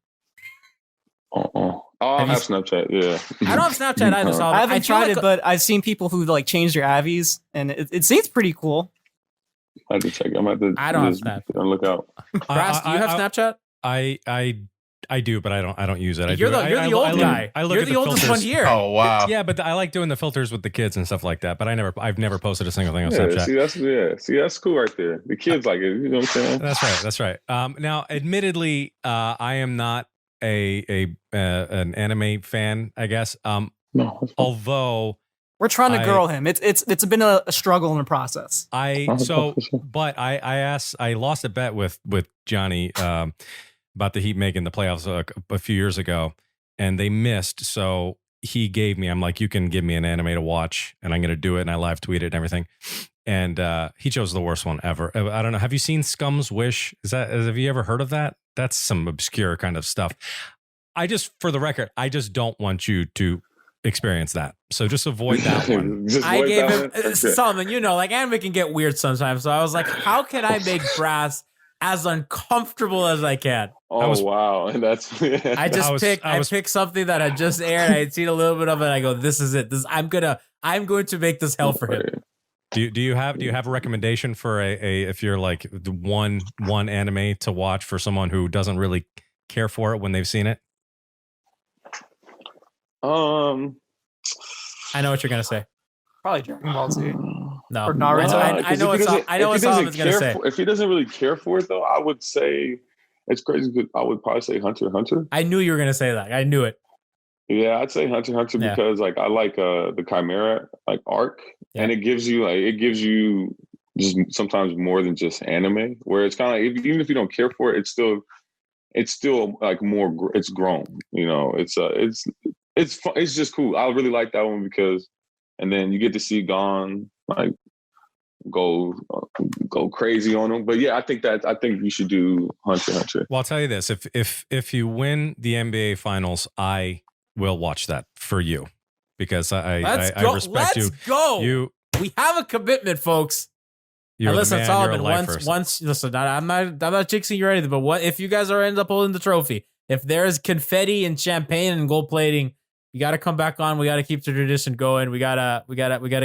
Oh, I Have you- have Snapchat. Yeah. I don't have Snapchat either. So I haven't feel tried like it, but I've seen people who like change their avies, and it seems pretty cool. I have to check. I'm at the. I don't have Snap. Look out. Brass, do you have Snapchat? I do, but I don't use it. You're the old look- guy. I look You're at the oldest filters. one here. Oh wow. Yeah, but I like doing the filters with the kids and stuff like that. But I've never posted a single thing on Yeah, Snapchat. see that's cool right there. The kids like it. You know what I'm saying? That's right. Now, admittedly, I am not an anime fan, I guess. No. that's fine. Although We're trying to I- girl him. It's been a struggle in the process. I lost a bet with Johnny about the Heat making the playoffs a few years ago, and they missed. So he gave me, I'm like, you can give me an anime to watch, and I'm going to do it. And I live tweeted and everything. And he chose the worst one ever. I don't know. Have you seen Scum's Wish? Have you ever heard of that? That's some obscure kind of stuff. For the record, I just don't want you to experience that. So just avoid that one. Just I avoid gave that him one? Okay. Solomon. You know, like anime can get weird sometimes. So I was like, how can I make Brass as uncomfortable as I can? Oh wow, and that's. I picked something that had just aired. I had seen a little bit of it. I go, this is it. I'm going to make this hell for him. Do you have a recommendation for a if you're like the one anime to watch for someone who doesn't really care for it when they've seen it? I know what you're gonna say. Probably Dragon Ball Z. No, Or Naruto. I know what Solomon's gonna say. If he doesn't really care for it, though, I would say it's crazy. But I would probably say Hunter x Hunter. I knew you were gonna say that. I knew it. Yeah, I'd say Hunter x Hunter Yeah. because like I like the Chimera like arc, Yeah. and it gives you just sometimes more than just anime. Where it's kind of like even if you don't care for it, it's still like more. It's grown. You know, it's fun. It's just cool. I really like that one because, and then you get to see Gon like go crazy on them. But yeah, I think you should do Hunter x Hunter. Well, I'll tell you this: if you win the NBA Finals, I will watch that for you because I respect you. Let's go. You We have a commitment, folks. you're And the listen, man, Solomon. you're a lifer. Once, listen. I'm not jinxing you or anything. But what if you guys end up holding the trophy? If there's confetti and champagne and gold plating, you got to come back on. We got to keep the tradition going. We gotta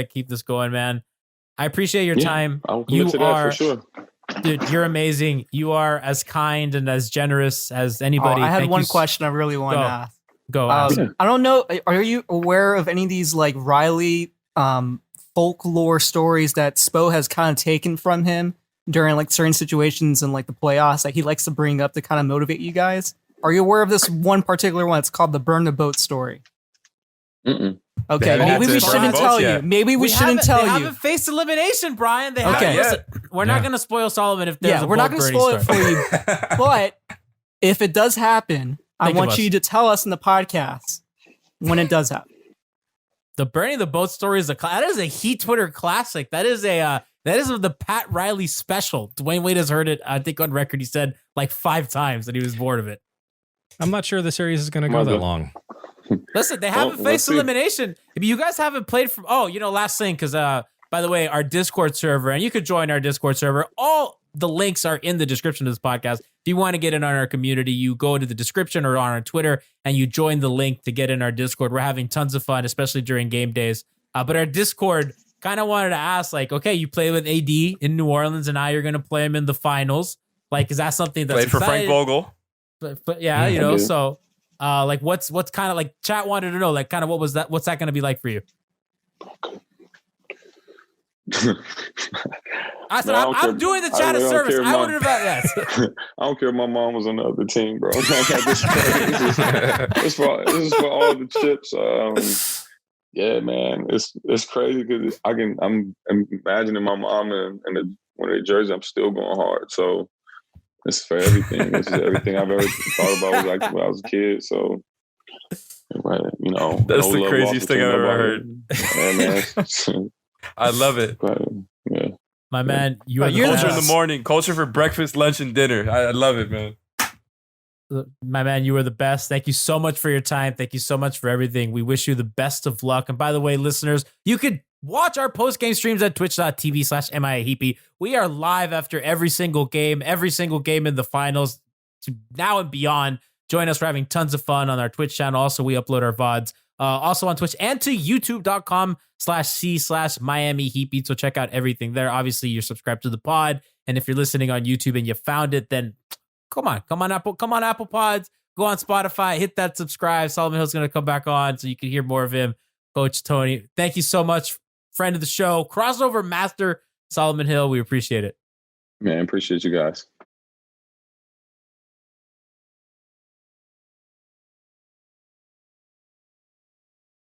keep this going, man. I appreciate your time. I'll commit to that for sure. Dude, you're amazing. You are as kind and as generous as anybody. I had Thank one you question I really want to ask. Go. Ask. I don't know. Are you aware of any of these like Riley folklore stories that Spo has kind of taken from him during like certain situations in like the playoffs that he likes to bring up to kind of motivate you guys? Are you aware of this one particular one? It's called the burn the boat story. Mm-mm. Okay, They haven't maybe we had to burn shouldn't boats tell you. yet. Maybe we shouldn't tell They you. haven't faced elimination, Brian. They Okay. haven't. Listen, we're not Yeah. going to spoil Solomon if there's Yeah, a we're not boat going to burning spoil it story. for you. But if it does happen, I Think of want us. you to tell us in the podcast when it does happen. The burning the boat story is that is a Heat Twitter classic. That is the Pat Riley special. Dwayne Wade has heard it. I think on record he said like 5 times that he was bored of it. I'm not sure the series is going to go that long. Listen, they haven't Well, let's faced see. elimination. If you guys haven't played from, last thing, because by the way, our Discord server, and you could join our Discord server. All the links are in the description of this podcast. If you want to get in on our community, you go to the description or on our Twitter and you join the link to get in our Discord. We're having tons of fun, especially during game days. But our Discord kind of wanted to ask, like, okay, you play with AD in New Orleans, and now you're going to play him in the finals. Like, is that something that's Played for Frank exciting? Vogel. But yeah, I do. so Like what's kind of like chat wanted to know, like kind of what's that going to be like for you? I said, Man, I'm doing the chat a service. I would have yes. I don't care if my mom was on the other team, bro. This is for all the chips. Yeah, man, it's crazy because I'm imagining my mom in one of the jerseys. I'm still going hard, so it's for everything. This is everything I've ever thought about was like when I was a kid. So, you know, that's no the love craziest lost thing I've ever between heard. nobody. Yeah, man. I love it. But, yeah. My man, you are the Culture in best. the morning, culture for breakfast, lunch, and dinner. I love it, man. My man, you are the best. Thank you so much for your time. Thank you so much for everything. We wish you the best of luck. And by the way, listeners, you could watch our post-game streams at twitch.tv/MIAHeapy. We are live after every single game in the finals to now and beyond. Join us. We're having tons of fun on our Twitch channel. Also, we upload our VODs also on Twitch and to youtube.com/c/MiamiHeapy. So check out everything there. Obviously, you're subscribed to the pod. And if you're listening on YouTube and you found it, then come on Apple Pods, go on Spotify, hit that subscribe. Solomon Hill's going to come back on so you can hear more of him. Coach Tony, thank you so much. Friend of the show, crossover master, Solomon Hill. We appreciate it. Man, appreciate you guys.